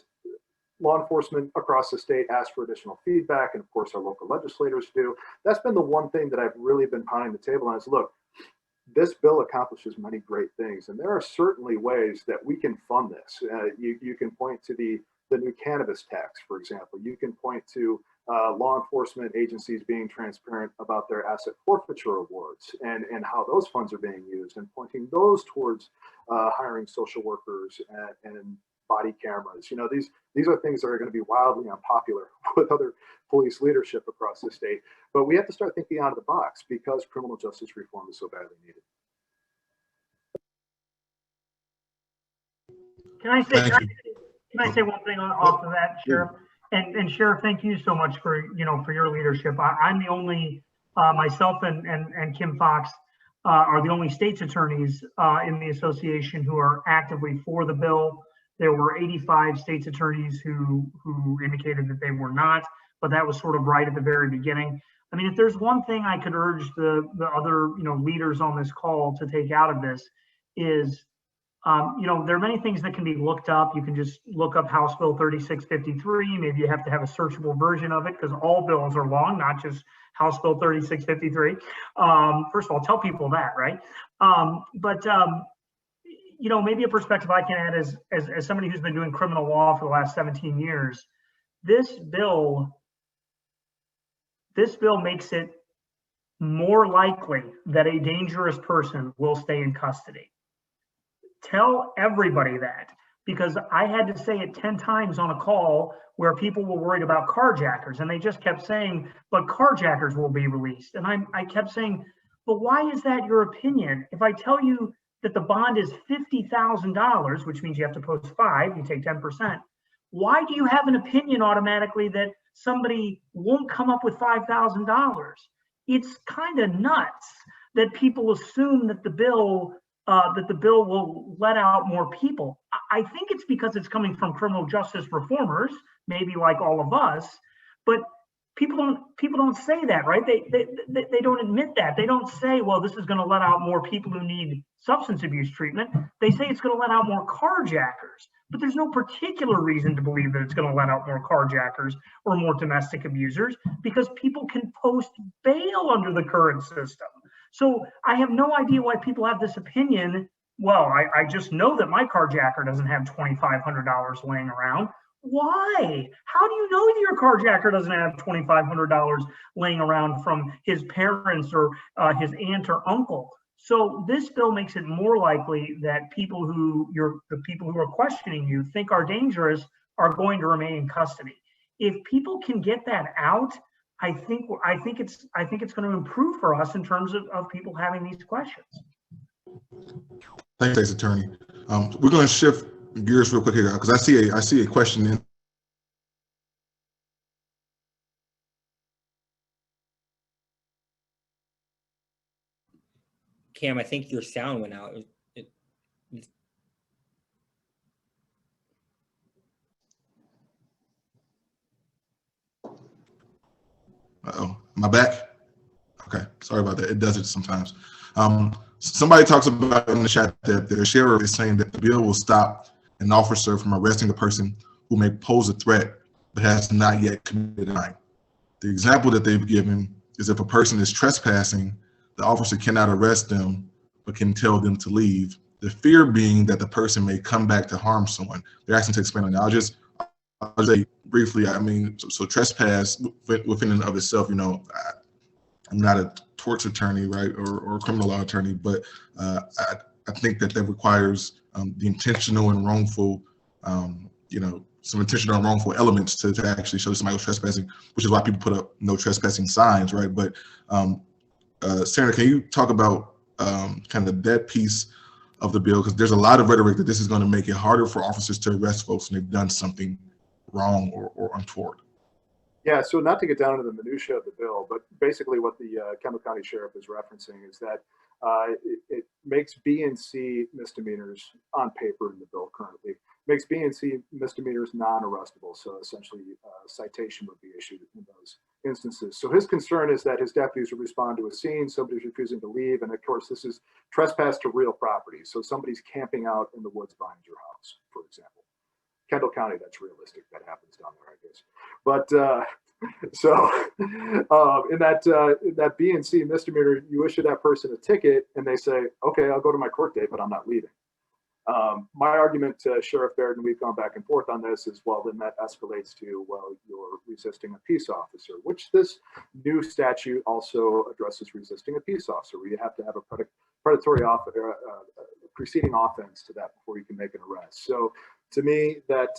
law enforcement across the state ask for additional feedback, and of course our local legislators do, that's been the one thing that I've really been pounding the table on is, look, this bill accomplishes many great things, and there are certainly ways that we can fund this. You can point to the new cannabis tax, for example. You can point to law enforcement agencies being transparent about their asset forfeiture awards and how those funds are being used, and pointing those towards hiring social workers and body cameras. You know, these are things that are going to be wildly unpopular with other police leadership across the state, but we have to start thinking out of the box because criminal justice reform is so badly needed. Can I say one thing off of that, Sheriff? And Sheriff, thank you so much for your leadership. I'm the only myself and Kim Fox are the only state's attorneys in the association who are actively for the bill. There were 85 state's attorneys who indicated that they were not, but that was sort of right at the very beginning. I mean, if there's one thing I could urge the other leaders on this call to take out of this is, there are many things that can be looked up. You can just look up House Bill 3653. Maybe you have to have a searchable version of it because all bills are long, not just House Bill 3653. First of all, tell people that, right? Maybe a perspective I can add as somebody who's been doing criminal law for the last 17 years, this bill makes it more likely that a dangerous person will stay in custody. Tell everybody that, because I had to say it 10 times on a call where people were worried about carjackers, and they just kept saying, but carjackers will be released. And I kept saying, but why is that your opinion? If I tell you that the bond is $50,000, which means you have to post 5, you take 10%. Why do you have an opinion automatically that somebody won't come up with $5,000? It's kind of nuts that people assume that the bill will let out more people. I think it's because it's coming from criminal justice reformers, maybe like all of us, but people don't say that, right? They don't admit that. They don't say, well, this is going to let out more people who need substance abuse treatment. They say it's going to let out more carjackers, but there's no particular reason to believe that it's going to let out more carjackers or more domestic abusers because people can post bail under the current system. So I have no idea why people have this opinion. Well, I just know that my carjacker doesn't have $2,500 laying around. Why? How do you know that your carjacker doesn't have $2,500 laying around from his parents or his aunt or uncle? So this bill makes it more likely that the people who are questioning you think are dangerous are going to remain in custody. If people can get that out, I think it's going to improve for us in terms of people having these questions. Thanks, State's Attorney. We're going to shift gears real quick here because I see a question in. Cam, I think your sound went out. Uh-oh, am I back? Okay, sorry about that. It does it sometimes. Somebody talks about in the chat that the sheriff is saying that the bill will stop an officer from arresting a person who may pose a threat but has not yet committed a crime. The example that they've given is if a person is trespassing, the officer cannot arrest them but can tell them to leave. The fear being that the person may come back to harm someone. They're asking to expand on that. I'll just say briefly, I mean, so trespass within and of itself, I'm not a torts attorney, right, or criminal law attorney, but I think that requires the intentional and wrongful, some intentional and wrongful elements to actually show somebody was trespassing, which is why people put up no trespassing signs, right? But Senator, can you talk about kind of that piece of the bill? Because there's a lot of rhetoric that this is going to make it harder for officers to arrest folks when they've done something wrong or untoward. Yeah, so not to get down into the minutia of the bill, but basically what the Kam County Sheriff is referencing is that it makes B and C misdemeanors on paper in the bill currently, makes B and C misdemeanors non-arrestable. So essentially citation would be issued in those instances. So his concern is that his deputies would respond to a scene, somebody's refusing to leave. And of course, this is trespass to real property. So somebody's camping out in the woods behind your house, for example. Kendall County, that's realistic. That happens down there, I guess. But in that B and C misdemeanor, you issue that person a ticket, and they say, "Okay, I'll go to my court date, but I'm not leaving." My argument to Sheriff Baird, and we've gone back and forth on this, is well, then that escalates to, well, you're resisting a peace officer, which this new statute also addresses resisting a peace officer, where you have to have a predatory preceding offense to that before you can make an arrest. So to me, that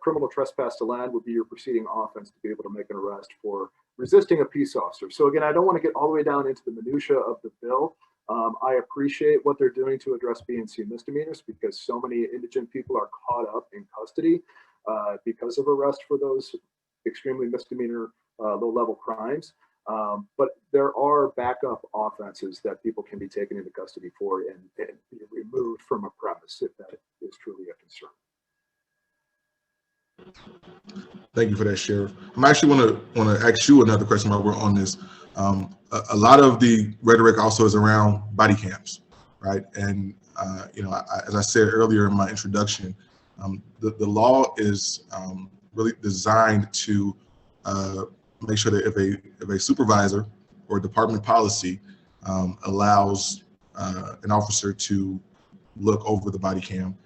criminal trespass to land would be your preceding offense to be able to make an arrest for resisting a peace officer. So again, I don't want to get all the way down into the minutia of the bill. I appreciate what they're doing to address B and C misdemeanors, because so many indigent people are caught up in custody because of arrest for those extremely misdemeanor low-level crimes. But there are backup offenses that people can be taken into custody for and be removed from a premise if that is truly a concern. Thank you for that, Sheriff. I'm actually want to ask you another question while we're on this. A lot of the rhetoric also is around body cams, right? And as I said earlier in my introduction, the law is really designed to make sure that if a supervisor or department policy allows an officer to look over the body cam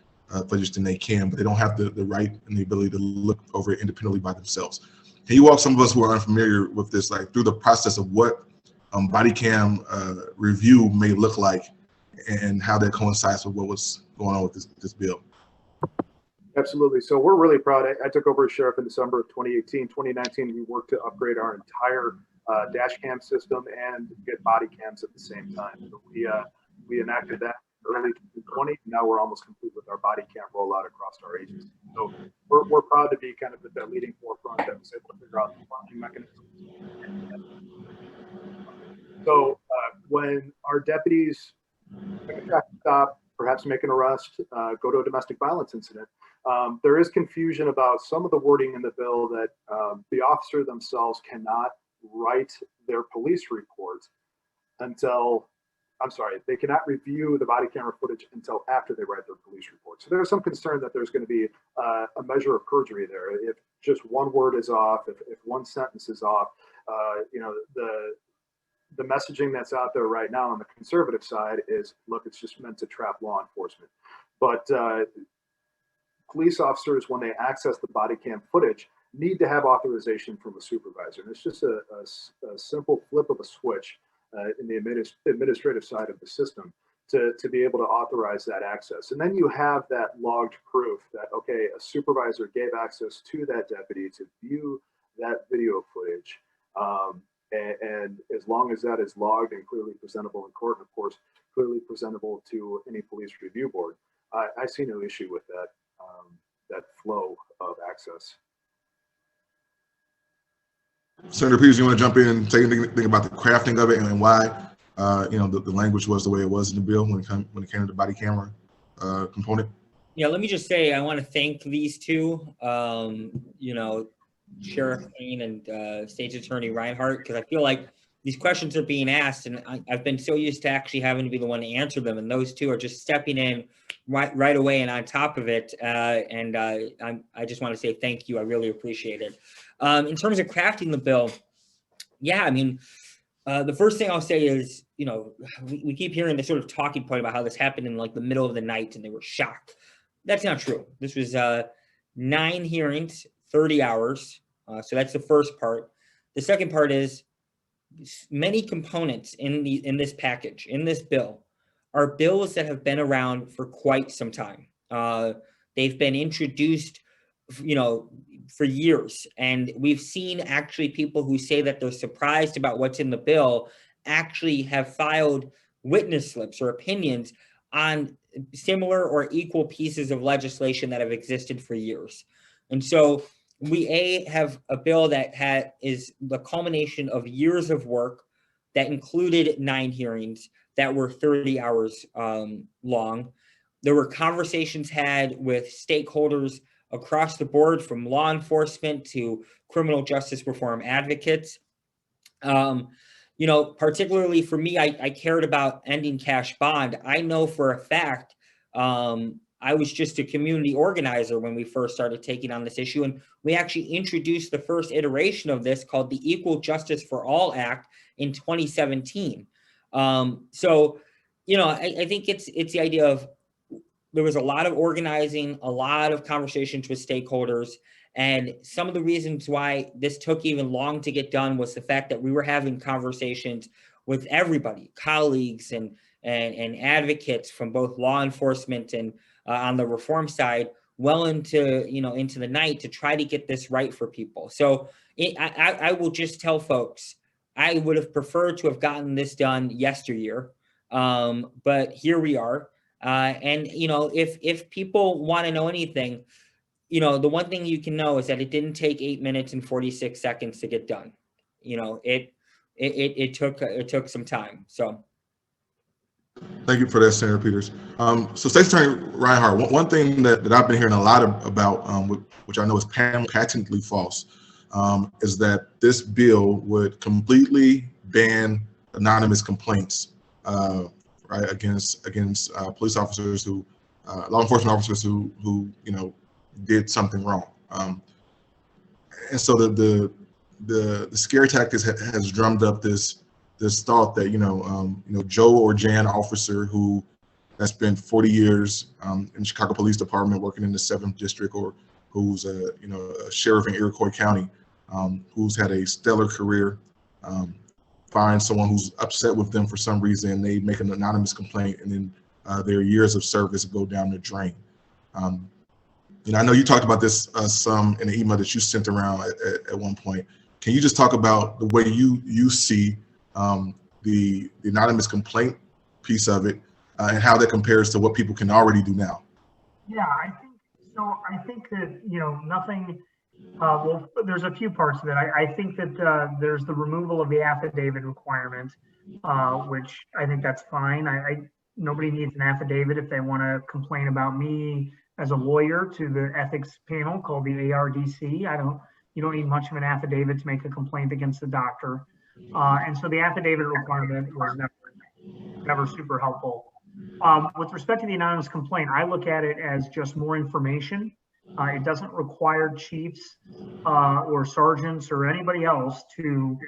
footage, then they can, but they don't have the right and the ability to look over it independently by themselves. Can you walk some of us who are unfamiliar with this, like through the process of what body cam review may look like and how that coincides with what was going on with this bill? Absolutely. So we're really proud. I took over as sheriff in December of 2018. 2019, we worked to upgrade our entire dash cam system and get body cams at the same time. So we enacted that early 2020. Now we're almost complete with our body cam rollout across our agency. So we're proud to be kind of at that leading forefront that was able to figure out the funding mechanisms. So when our deputies make a traffic stop, perhaps make an arrest, go to a domestic violence incident, there is confusion about some of the wording in the bill that the officer themselves cannot write their police report until, they cannot review the body camera footage until after they write their police report. So there's some concern that there's going to be a measure of perjury there. If just one word is off, if one sentence is off, the messaging that's out there right now on the conservative side is, look, it's just meant to trap law enforcement. But police officers, when they access the body cam footage, need to have authorization from a supervisor. And it's just a simple flip of a switch in the administrative side of the system to be able to authorize that access. And then you have that logged proof that, okay, a supervisor gave access to that deputy to view that video footage. And as long as that is logged and clearly presentable in court, and of course, clearly presentable to any police review board, I see no issue with that, that flow of access. Senator Peters, you want to jump in and say anything about the crafting of it and why the language was the way it was in the bill when it came to the body camera component? Yeah, let me just say I want to thank these two, Sheriff Hain and State's Attorney Rinehart, because I feel like these questions are being asked, and I've been so used to actually having to be the one to answer them, and those two are just stepping in right away and on top of it. I just want to say thank you. I really appreciate it. In terms of crafting the bill, yeah, I mean, the first thing I'll say is, we keep hearing this sort of talking point about how this happened in like the middle of the night and they were shocked. That's not true. This was 9 hearings, 30 hours. So that's the first part. The second part is many components in this package, in this bill, are bills that have been around for quite some time. They've been introduced, for years, and we've seen actually people who say that they're surprised about what's in the bill actually have filed witness slips or opinions on similar or equal pieces of legislation that have existed for years. And so we have a bill that is the culmination of years of work that included 9 hearings that were 30 hours long. There were conversations had with stakeholders across the board, from law enforcement to criminal justice reform advocates. Particularly for me, I cared about ending cash bond. I know for a fact, I was just a community organizer when we first started taking on this issue, and we actually introduced the first iteration of this, called the Equal Justice for All Act, in 2017. I think it's the idea of, there was a lot of organizing, a lot of conversations with stakeholders, and some of the reasons why this took even long to get done was the fact that we were having conversations with everybody, colleagues and advocates from both law enforcement and on the reform side, well into the night, to try to get this right for people. So I will just tell folks, I would have preferred to have gotten this done yesteryear, but here we are. If people want to know anything, the one thing you can know is that it didn't take 8 minutes and 46 seconds to get done. It took some time. So. Thank you for that, Senator Peters. So State Attorney Rinehart, one thing that I've been hearing a lot about, which I know is patently false, is that this bill would completely ban anonymous complaints, right, against police officers law enforcement officers who did something wrong. And so the scare tactics has drummed up this thought that Joe or Jan officer who has spent 40 years in the Chicago Police Department working in the 7th District, or who's a sheriff in Iroquois County, who's had a stellar career, find someone who's upset with them for some reason, and they make an anonymous complaint, and then their years of service go down the drain. I know you talked about this some in the email that you sent around at one point. Can you just talk about the way you see the anonymous complaint piece of it, and how that compares to what people can already do now? Yeah, I think that, nothing, well, there's a few parts of it. I think that there's the removal of the affidavit requirement, which I think that's fine. Nobody needs an affidavit if they want to complain about me as a lawyer to the ethics panel called the ARDC. You don't need much of an affidavit to make a complaint against the doctor. And so the affidavit requirement was never super helpful. With respect to the anonymous complaint, I look at it as just more information. It doesn't require chiefs or sergeants or anybody else to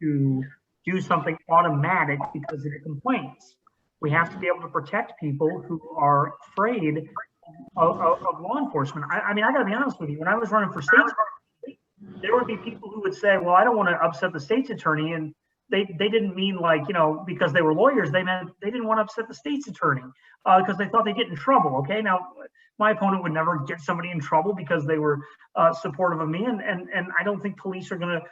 do something automatic because of the complaints. We have to be able to protect people who are afraid of law enforcement. I mean, I got to be honest with you. When I was running for state, there would be people who would say, well, I don't want to upset the state's attorney. And they didn't mean because they were lawyers. They meant they didn't want to upset the state's attorney because they thought they'd get in trouble. Okay. Now, my opponent would never get somebody in trouble because they were supportive of me. And I don't think police are going to,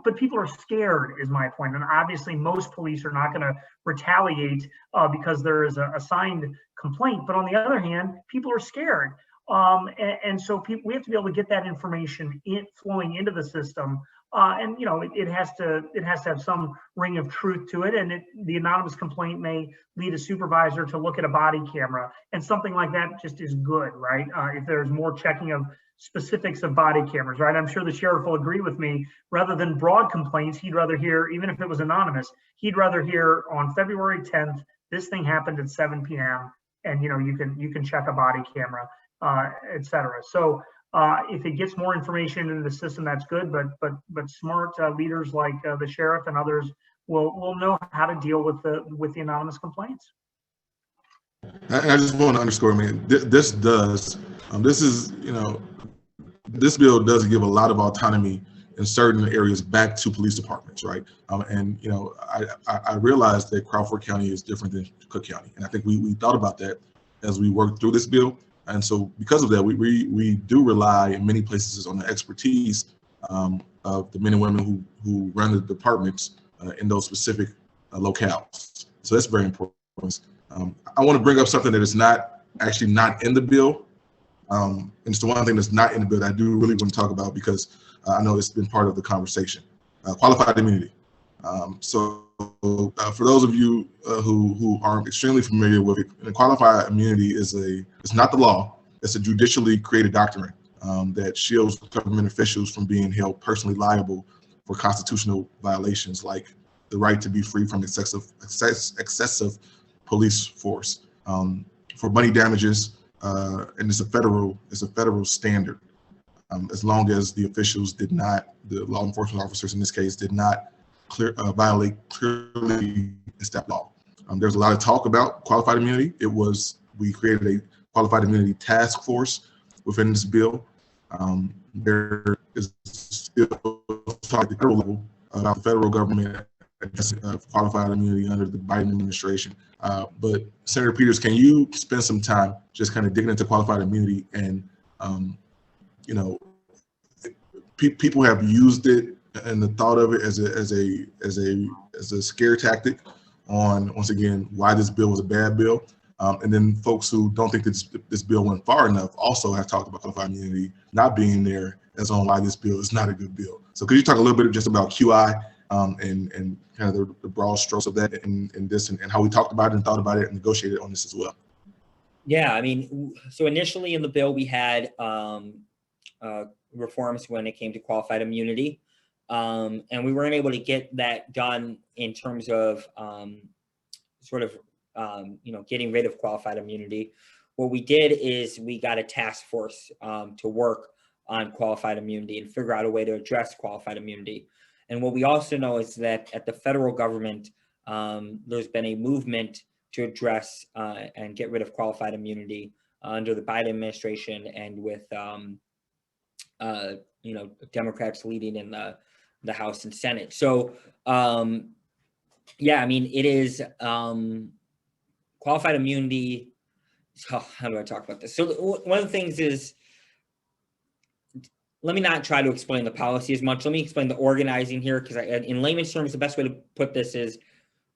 but people are scared is my point. And obviously most police are not going to retaliate because there is a signed complaint. But on the other hand, people are scared. And so we have to be able to get that information flowing into the system. And it has to have some ring of truth to it. And the anonymous complaint may lead a supervisor to look at a body camera, and something like that just is good, right? If there's more checking of specifics of body cameras, right? I'm sure the sheriff will agree with me. Rather than broad complaints, he'd rather hear, even if it was anonymous, he'd rather hear on February 10th, this thing happened at 7 p.m. and you can check a body camera, et cetera. So if it gets more information into the system, that's good. But smart leaders like the sheriff and others will know how to deal with the anonymous complaints. I just want to underscore, this bill does give a lot of autonomy in certain areas back to police departments, right? And you know, I realized that Crawford County is different than Cook County, and I think we thought about that as we worked through this bill. And so because of that, we do rely in many places on the expertise of the men and women who run the departments in those specific locales. So that's very important. I want to bring up something that is not in the bill. And it's the one thing that's not in the bill that I do really want to talk about, because I know it's been part of the conversation. Qualified immunity. So for those of you who aren't extremely familiar with it, qualified immunity it's not the law. It's a judicially created doctrine that shields government officials from being held personally liable for constitutional violations, like the right to be free from excessive police force, for money damages, and it's a federal standard. As long as the officials the law enforcement officers in this case, did not violate clearly established law. There's a lot of talk about qualified immunity. We created a qualified immunity task force within this bill. There is still talk at the federal level about the federal government qualified immunity under the Biden administration. But Senator Peters, can you spend some time just kind of digging into qualified immunity? And you know, people have used it and the thought of it as a scare tactic on, once again, why this bill was a bad bill. And then folks who don't think that this bill went far enough also have talked about qualified immunity not being there as on why this bill is not a good bill. So could you talk a little bit just about QI and kind of the broad strokes of that and this and how we talked about it and thought about it and negotiated on this as well? Yeah, I mean, so initially in the bill we had reforms when it came to qualified immunity, and we weren't able to get that done in terms of getting rid of qualified immunity. What we did is we got a task force to work on qualified immunity and figure out a way to address qualified immunity. And what we also know is that at the federal government, there's been a movement to address and get rid of qualified immunity under the Biden administration, and with Democrats leading in the House and Senate. So yeah, I mean, it is qualified immunity. How do I talk about this? So one of the things is, let me not try to explain the policy as much. Let me explain the organizing here, because in layman's terms, the best way to put this is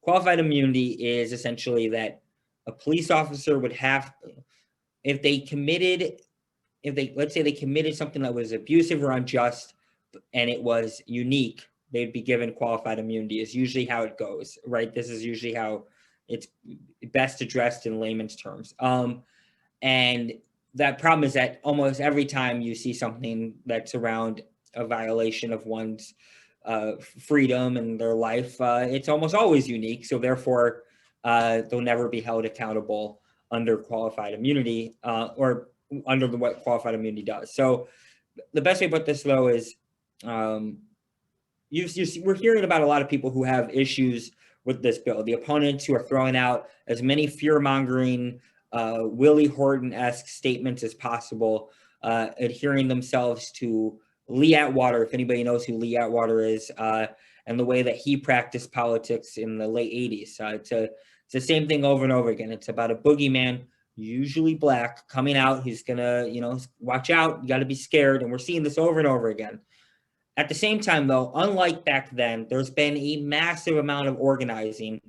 qualified immunity is essentially that a police officer would have, let's say they committed something that was abusive or unjust and it was unique, they'd be given qualified immunity is usually how it goes, right? This is usually how it's best addressed in layman's terms. And that problem is that almost every time you see something that's around a violation of one's freedom and their life, it's almost always unique. So therefore, they'll never be held accountable under qualified immunity or under what qualified immunity does. So the best way to put this, though, is we're hearing about a lot of people who have issues with this bill. The opponents who are throwing out as many fear-mongering, Willie Horton-esque statements as possible, adhering themselves to Lee Atwater, if anybody knows who Lee Atwater is, and the way that he practiced politics in the late 80s. It's the same thing over and over again. It's about a boogeyman, usually black, coming out. He's gonna, watch out, you gotta be scared. And we're seeing this over and over again. At the same time, though, unlike back then, there's been a massive amount of organizing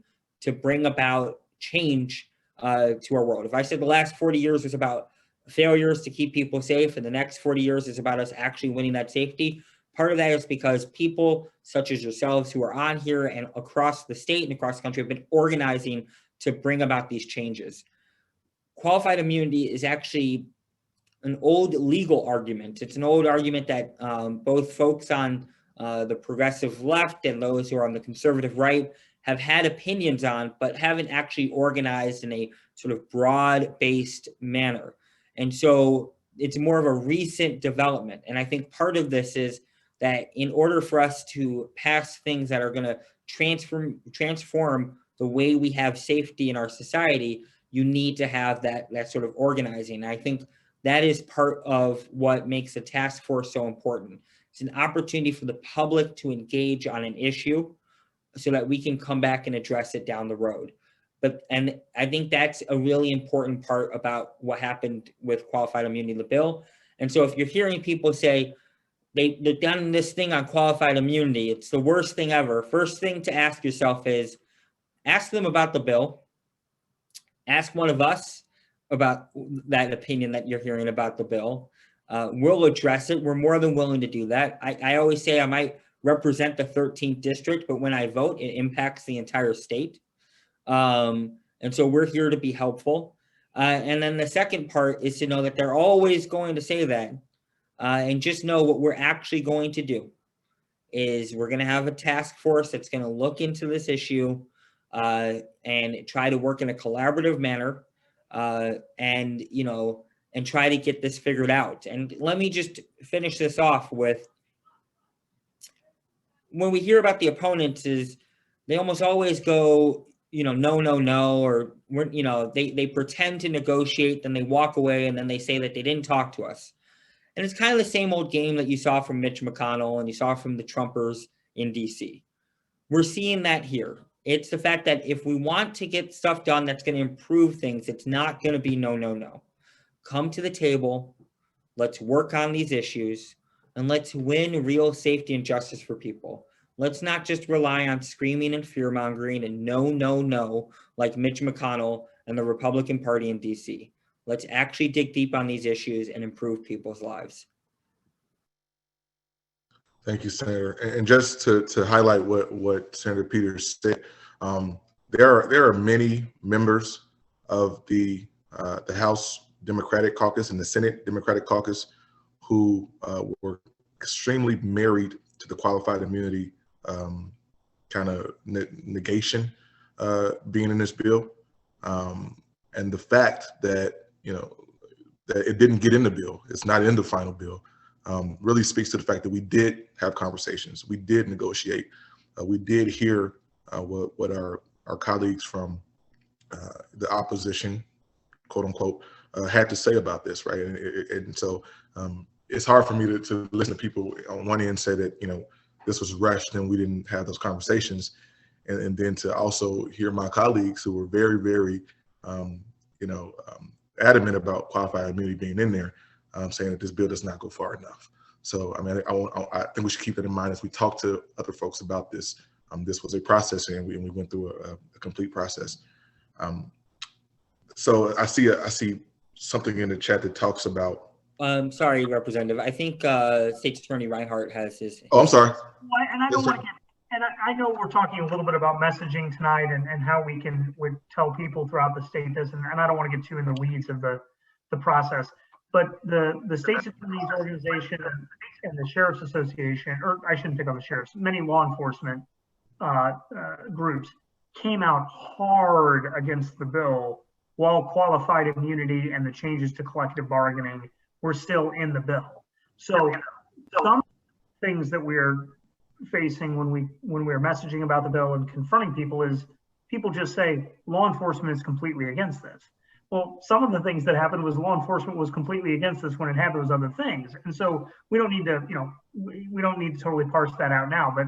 to bring about change to our world. If I said the last 40 years was about failures to keep people safe, and the next 40 years is about us actually winning that safety, part of that is because people such as yourselves who are on here and across the state and across the country have been organizing to bring about these changes. Qualified immunity is actually an old legal argument. It's an old argument that both folks on the progressive left and those who are on the conservative right have had opinions on, but haven't actually organized in a sort of broad-based manner. And so it's more of a recent development. And I think part of this is that in order for us to pass things that are going to transform the way we have safety in our society, you need to have that sort of organizing. And I think that is part of what makes a task force so important. It's an opportunity for the public to engage on an issue so that we can come back and address it down the road. And I think that's a really important part about what happened with qualified immunity in the bill. And so if you're hearing people say they've done this thing on qualified immunity, it's the worst thing ever. First thing to ask yourself is, ask them about the bill. Ask one of us about that opinion that you're hearing about the bill. We'll address it. We're more than willing to do that. I always say I might represent the 13th district, but when I vote, it impacts the entire state. And so we're here to be helpful. And then the second part is to know that they're always going to say that. And just know what we're actually going to do is we're going to have a task force that's going to look into this issue and try to work in a collaborative manner and try to get this figured out. And let me just finish this off with, when we hear about the opponents, is they almost always go, no, or they pretend to negotiate, then they walk away, and then they say that they didn't talk to us. And it's kind of the same old game that you saw from Mitch McConnell and you saw from the Trumpers in DC. We're seeing that here. It's the fact that if we want to get stuff done that's going to improve things, it's not going to be no. Come to the table, let's work on these issues, and let's win real safety and justice for people. Let's not just rely on screaming and fear-mongering and no, like Mitch McConnell and the Republican Party in DC. Let's actually dig deep on these issues and improve people's lives. Thank you, Senator. And just to highlight what Senator Peters said, there are many members of the House Democratic Caucus and the Senate Democratic Caucus who were extremely married to the qualified immunity kind of negation being in this bill, and the fact that that it didn't get in the bill, it's not in the final bill, really speaks to the fact that we did have conversations, we did negotiate, we did hear what our colleagues from the opposition, quote unquote, had to say about this, right? And so it's hard for me to listen to people on one end say that this was rushed and we didn't have those conversations, and then to also hear my colleagues who were very, very adamant about qualified immunity being in there, saying that this bill does not go far enough. So I mean, I think we should keep that in mind as we talk to other folks about this. This was a process, and we went through a complete process. So I see something in the chat that talks about. Sorry, Representative. I think State Attorney Rinehart has his. Oh, I'm sorry. Well, and I don't want to get. And I know we're talking a little bit about messaging tonight and how we would tell people throughout the state this, and I don't want to get too in the weeds of the process. But the State's Attorney's Organization and the Sheriff's Association, or I shouldn't pick on the sheriffs, many law enforcement groups came out hard against the bill while qualified immunity and the changes to collective bargaining were still in the bill. So some things that we're facing when we're messaging about the bill and confronting people is people just say law enforcement is completely against this. Well, some of the things that happened was law enforcement was completely against this when it had those other things. And so we don't need to, we don't need to totally parse that out now. But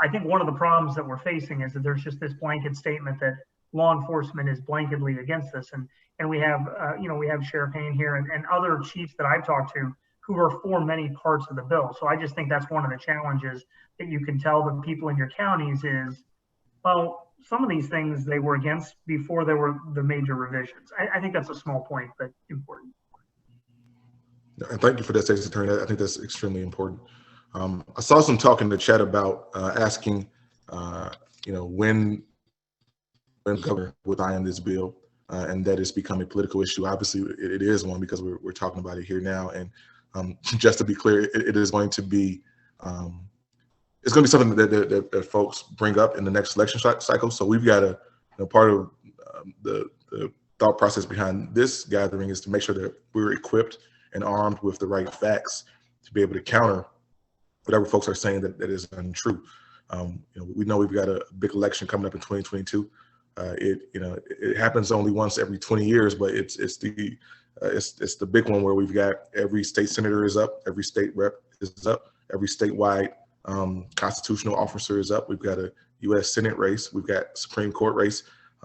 I think one of the problems that we're facing is that there's just this blanket statement that law enforcement is blanketly against this. And we have, we have Sheriff Hain here and other chiefs that I've talked to who are for many parts of the bill. So I just think that's one of the challenges that you can tell the people in your counties is, well, some of these things they were against before there were the major revisions. I think that's a small point, but important. And thank you for that, State's Attorney. I think that's extremely important. I saw some talk in the chat about asking, when the governor would sign this bill, and that it's become a political issue. Obviously, it is one because we're talking about it here now. And just to be clear, it is going to be it's going to be something that folks bring up in the next election cycle. So we've got to, part of the thought process behind this gathering is to make sure that we're equipped and armed with the right facts to be able to counter whatever folks are saying that is untrue. We know we've got a big election coming up in 2022. It happens only once every 20 years, but it's the big one where we've got every state senator is up, every state rep is up, every statewide constitutional officer is up. We've got a U.S. Senate race. We've got Supreme Court race.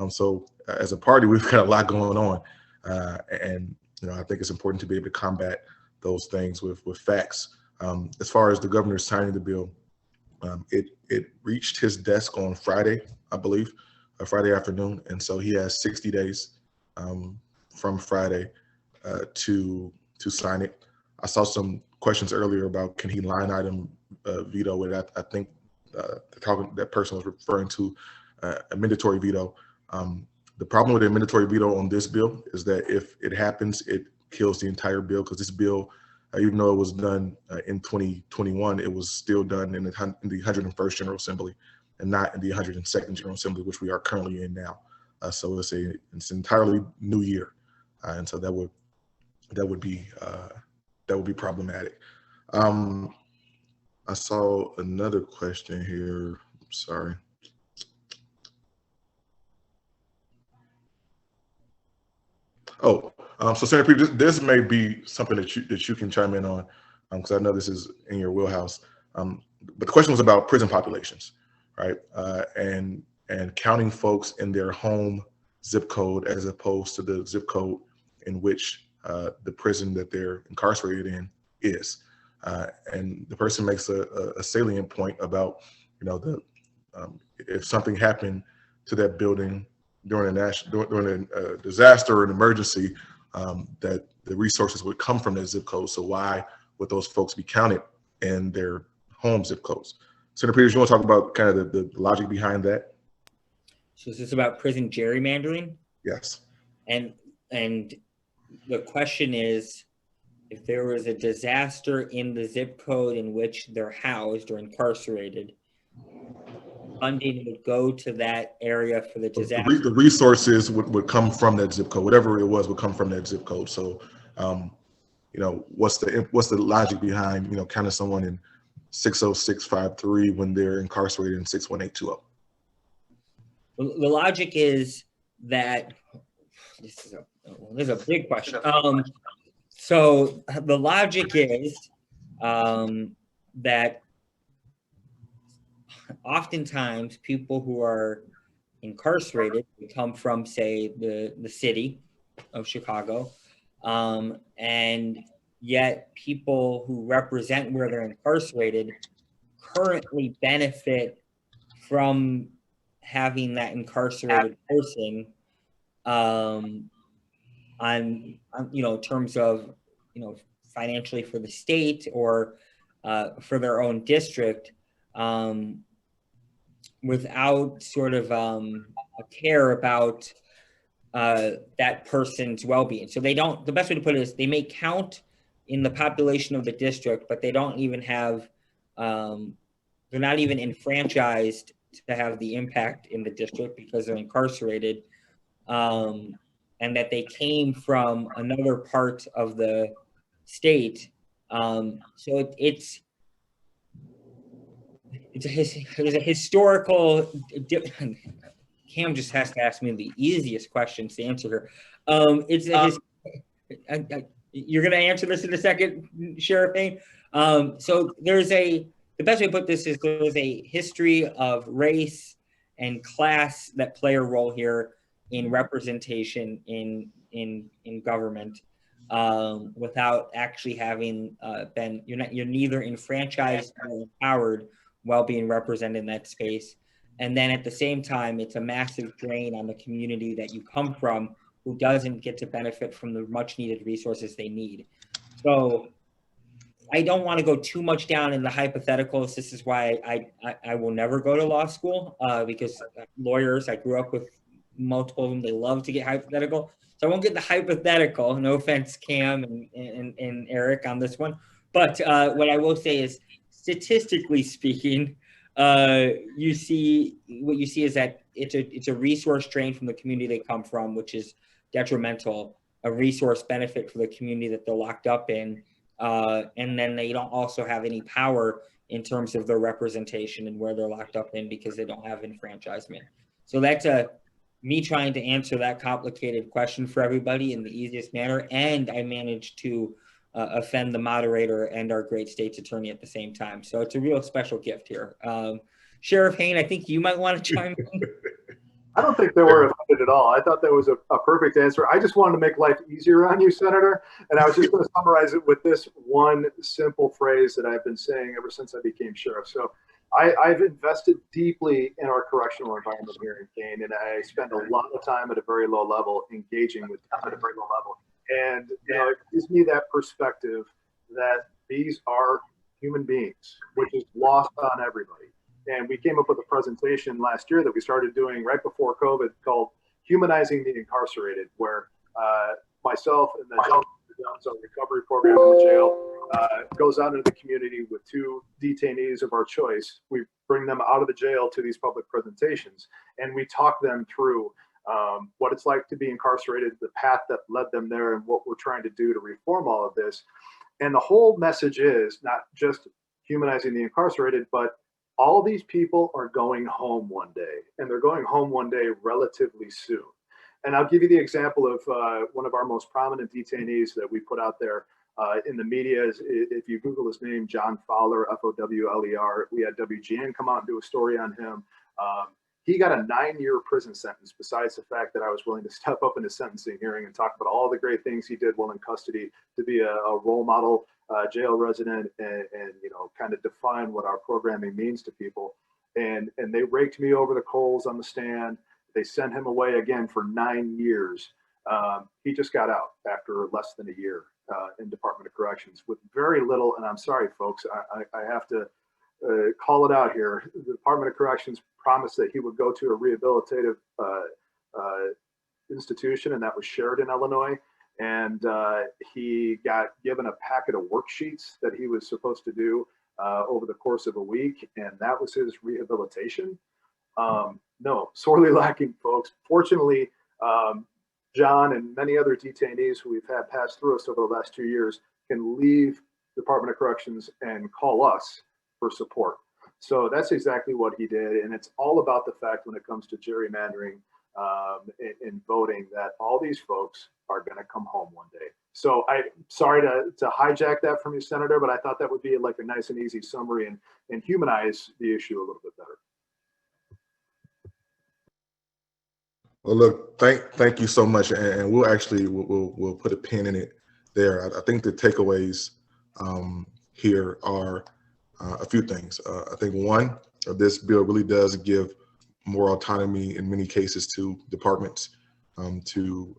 So as a party, we've got a lot going on. And I think it's important to be able to combat those things with facts. As far as the governor signing the bill, it reached his desk on Friday, I believe, Friday afternoon. And so he has 60 days from Friday to sign it. I saw some questions earlier about can he line item veto it. I think that person was referring to a mandatory veto. The problem with a mandatory veto on this bill is that if it happens, it kills the entire bill, because this bill, even though it was done in 2021, it was still done in the 101st General Assembly and not in the 102nd General Assembly, which we are currently in now. So it's an entirely new year, and so that would be problematic. I saw another question here. Sorry. Oh, so Senator Pete, this may be something that you can chime in on, because I know this is in your wheelhouse. But the question was about prison populations, right? And counting folks in their home zip code as opposed to the zip code in which the prison that they're incarcerated in is. And the person makes a salient point about, if something happened to that building during a disaster or an emergency, that the resources would come from that zip code. So why would those folks be counted in their home zip codes? Senator Peters, you want to talk about kind of the logic behind that? So is this about prison gerrymandering? Yes. And the question is, if there was a disaster in the zip code in which they're housed or incarcerated, funding would go to that area for the disaster. The resources would come from that zip code. Whatever it was would come from that zip code. So, what's the logic behind, counting someone in 60653 when they're incarcerated in 61820? The logic is that this is a big question. So the logic is that oftentimes people who are incarcerated come from, say, the city of Chicago, and yet people who represent where they're incarcerated currently benefit from having that incarcerated person on terms of financially for the state or for their own district, without sort of a care about that person's well-being. So the best way to put it is they may count in the population of the district, but they don't even have, they're not even enfranchised to have the impact in the district because they're incarcerated, and that they came from another part of the state. So it's a historical. Cam just has to ask me the easiest questions to answer here. You're going to answer this in a second, Sheriff Hain. So the best way to put this is there's a history of race and class that play a role here in representation in government, without actually having been, you're neither enfranchised nor empowered while being represented in that space. And then at the same time, it's a massive drain on the community that you come from, who doesn't get to benefit from the much needed resources they need. So I don't want to go too much down in the hypotheticals. This is why I will never go to law school, because lawyers, I grew up with multiple of them, they love to get hypothetical. So I won't get the hypothetical, no offense, Cam and Eric on this one. But what I will say is, statistically speaking, what you see is that it's a resource drain from the community they come from, which is detrimental, a resource benefit for the community that they're locked up in. And then they don't also have any power in terms of their representation and where they're locked up in, because they don't have enfranchisement. So that's me trying to answer that complicated question for everybody in the easiest manner. And I managed to offend the moderator and our great state's attorney at the same time. So it's a real special gift here. Sheriff Hain, I think you might want to chime in. I don't think they were offended at all. I thought that was a perfect answer. I just wanted to make life easier on you, Senator. And I was just going to summarize it with this one simple phrase that I've been saying ever since I became sheriff. So I've invested deeply in our correctional environment here in Kane, and I spend a lot of time at a very low level engaging with them at a very low level. And it gives me that perspective that these are human beings, which is lost on everybody. And we came up with a presentation last year that we started doing right before COVID called Humanizing the Incarcerated, where myself and the Jail Recovery Program in the jail goes out into the community with 2 detainees of our choice. We bring them out of the jail to these public presentations, and we talk them through what it's like to be incarcerated, the path that led them there, and what we're trying to do to reform all of this. And the whole message is not just humanizing the incarcerated, but all these people are going home one day, and they're going home one day relatively soon. And I'll give you the example of one of our most prominent detainees that we put out there in the media. If you Google his name, John Fowler, Fowler, we had WGN come out and do a story on him. He got a 9-year prison sentence, besides the fact that I was willing to step up in his sentencing hearing and talk about all the great things he did while in custody to be a role model jail resident and kind of define what our programming means to people. And they raked me over the coals on the stand. They sent him away again for 9 years. He just got out after less than a year in Department of Corrections with very little. And I'm sorry, folks, I have to call it out here. The Department of Corrections promised that he would go to a rehabilitative institution, and that was Sheridan, Illinois. And he got given a packet of worksheets that he was supposed to do over the course of a week, and that was his rehabilitation. No, sorely lacking, folks. Fortunately, John and many other detainees who we've had pass through us over the last 2 years can leave Department of Corrections and call us for support. So that's exactly what he did. And it's all about the fact when it comes to gerrymandering in voting that all these folks are going to come home one day. So I'm sorry to hijack that from you, Senator, but I thought that would be like a nice and easy summary and humanize the issue a little bit better. Well, look, thank you so much, and we'll put a pin in it there. I think the takeaways here are a few things. I think one, this bill really does give more autonomy in many cases to departments to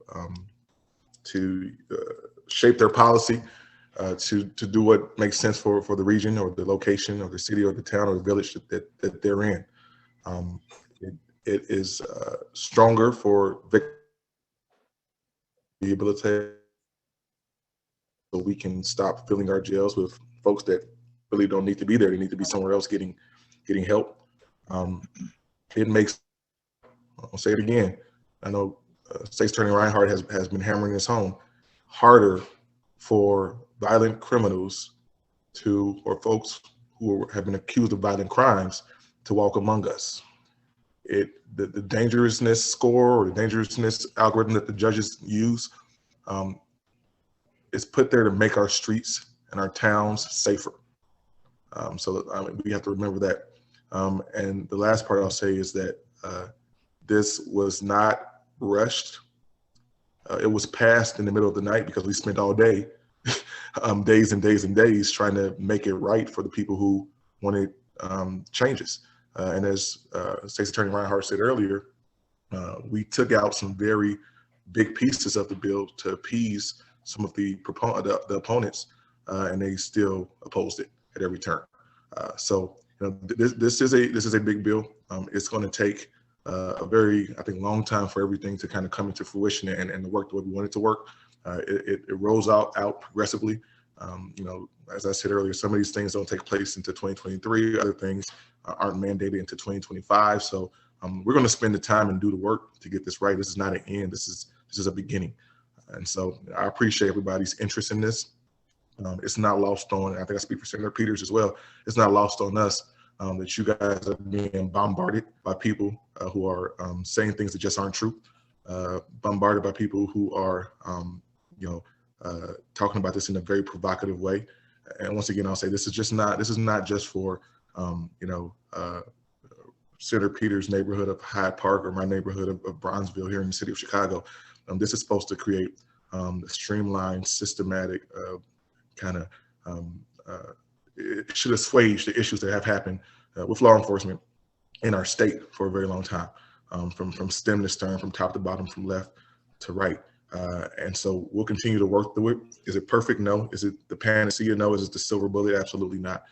shape their policy, to do what makes sense for the region or the location or the city or the town or the village that they're in. It is stronger for rehabilitation, so we can stop filling our jails with folks that really don't need to be there. They need to be somewhere else getting help. It makes, I'll say it again, I know State's Attorney Rinehart has been hammering this home, harder for violent criminals or folks who have been accused of violent crimes to walk among us. The dangerousness score or the dangerousness algorithm that the judges use is put there to make our streets and our towns safer. So we have to remember that. And the last part I'll say is that this was not rushed. It was passed in the middle of the night because we spent all day, days and days and days trying to make it right for the people who wanted changes. And as State's Attorney Rinehart said earlier, we took out some very big pieces of the bill to appease some of the opponents, and they still opposed it at every turn. So this is a big bill. It's going to take a very, I think, long time for everything to kind of come into fruition and to work the way we want it to work. It rolls out progressively. As I said earlier, some of these things don't take place until 2023. Other things aren't mandated into 2025. So we're going to spend the time and do the work to get this right. This is not an end. This is a beginning. And so I appreciate everybody's interest in this. It's not lost on, I think I speak for Senator Peters as well, it's not lost on us that you guys are being bombarded by people who are saying things that just aren't true, bombarded by people who are, talking about this in a very provocative way. And once again, I'll say this is not just for Senator Peters' neighborhood of Hyde Park or my neighborhood of Bronzeville here in the city of Chicago. This is supposed to create a streamlined, systematic it should assuage the issues that have happened with law enforcement in our state for a very long time, from stem to stern, from top to bottom, from left to right. And so we'll continue to work through it. Is it perfect? No. Is it the panacea? No. Is it the silver bullet? Absolutely not.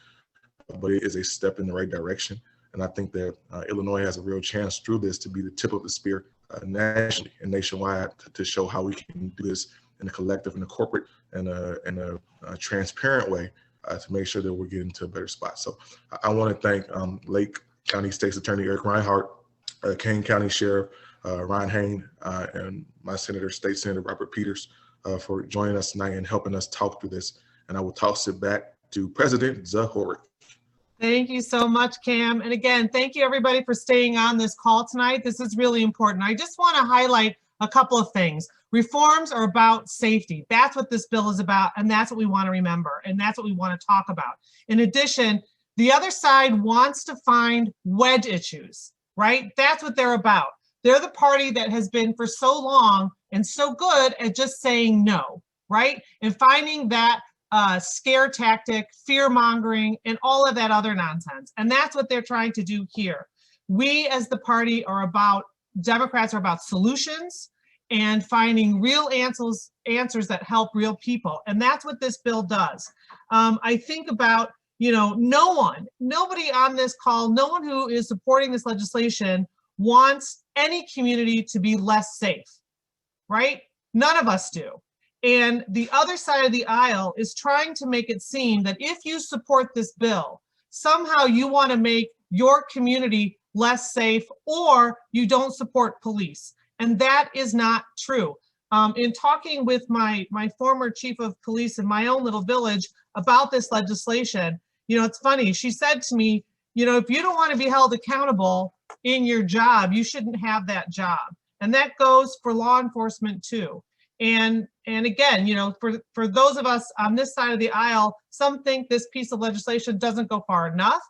But it is a step in the right direction. And I think that Illinois has a real chance through this to be the tip of the spear nationally and nationwide to show how we can do this in a collective, in a corporate, and a transparent way to make sure that we're getting to a better spot. So I want to thank Lake County State's Attorney Eric Rinehart, Kane County Sheriff Ron Hain, and my State Senator Robert Peters for joining us tonight and helping us talk through this. And I will toss it back to President Zahorik. Thank you so much, Cam. And again, thank you everybody for staying on this call tonight. This is really important. I just want to highlight a couple of things. Reforms are about safety. That's what this bill is about, and that's what we want to remember, and that's what we want to talk about. In addition, the other side wants to find wedge issues, right? That's what they're about. They're the party that has been for so long and so good at just saying no, right? And finding that scare tactic, fear mongering, and all of that other nonsense. And that's what they're trying to do here. We as the party Democrats are about solutions and finding real answers that help real people. And that's what this bill does. I think about, nobody on this call, no one who is supporting this legislation wants any community to be less safe, right? None of us do. And the other side of the aisle is trying to make it seem that if you support this bill, somehow you want to make your community less safe or you don't support police. And that is not true. In talking with my former chief of police in my own little village about this legislation, it's funny. She said to me, if you don't want to be held accountable in your job, you shouldn't have that job. And that goes for law enforcement too. And again, for those of us on this side of the aisle, some think this piece of legislation doesn't go far enough.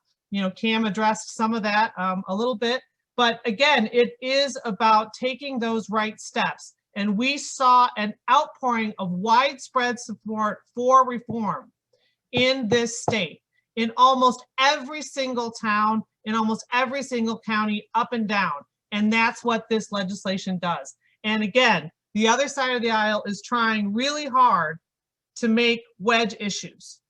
Cam addressed some of that a little bit, but again, it is about taking those right steps. And we saw an outpouring of widespread support for reform in this state, in almost every single town, in almost every single county, up and down. And that's what this legislation does. And again, the other side of the aisle is trying really hard to make wedge issues,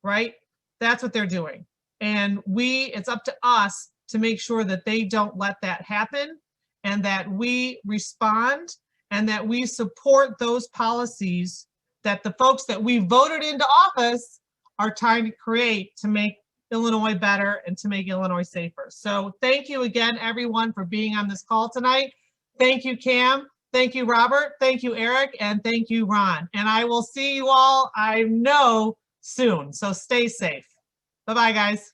right? That's what they're doing. And it's up to us to make sure that they don't let that happen and that we respond and that we support those policies that the folks that we voted into office are trying to create to make Illinois better and to make Illinois safer. So thank you again, everyone, for being on this call tonight. Thank you, Cam. Thank you, Robert. Thank you, Eric. And thank you, Ron. And I will see you all, I know, soon. So stay safe. Bye-bye, guys.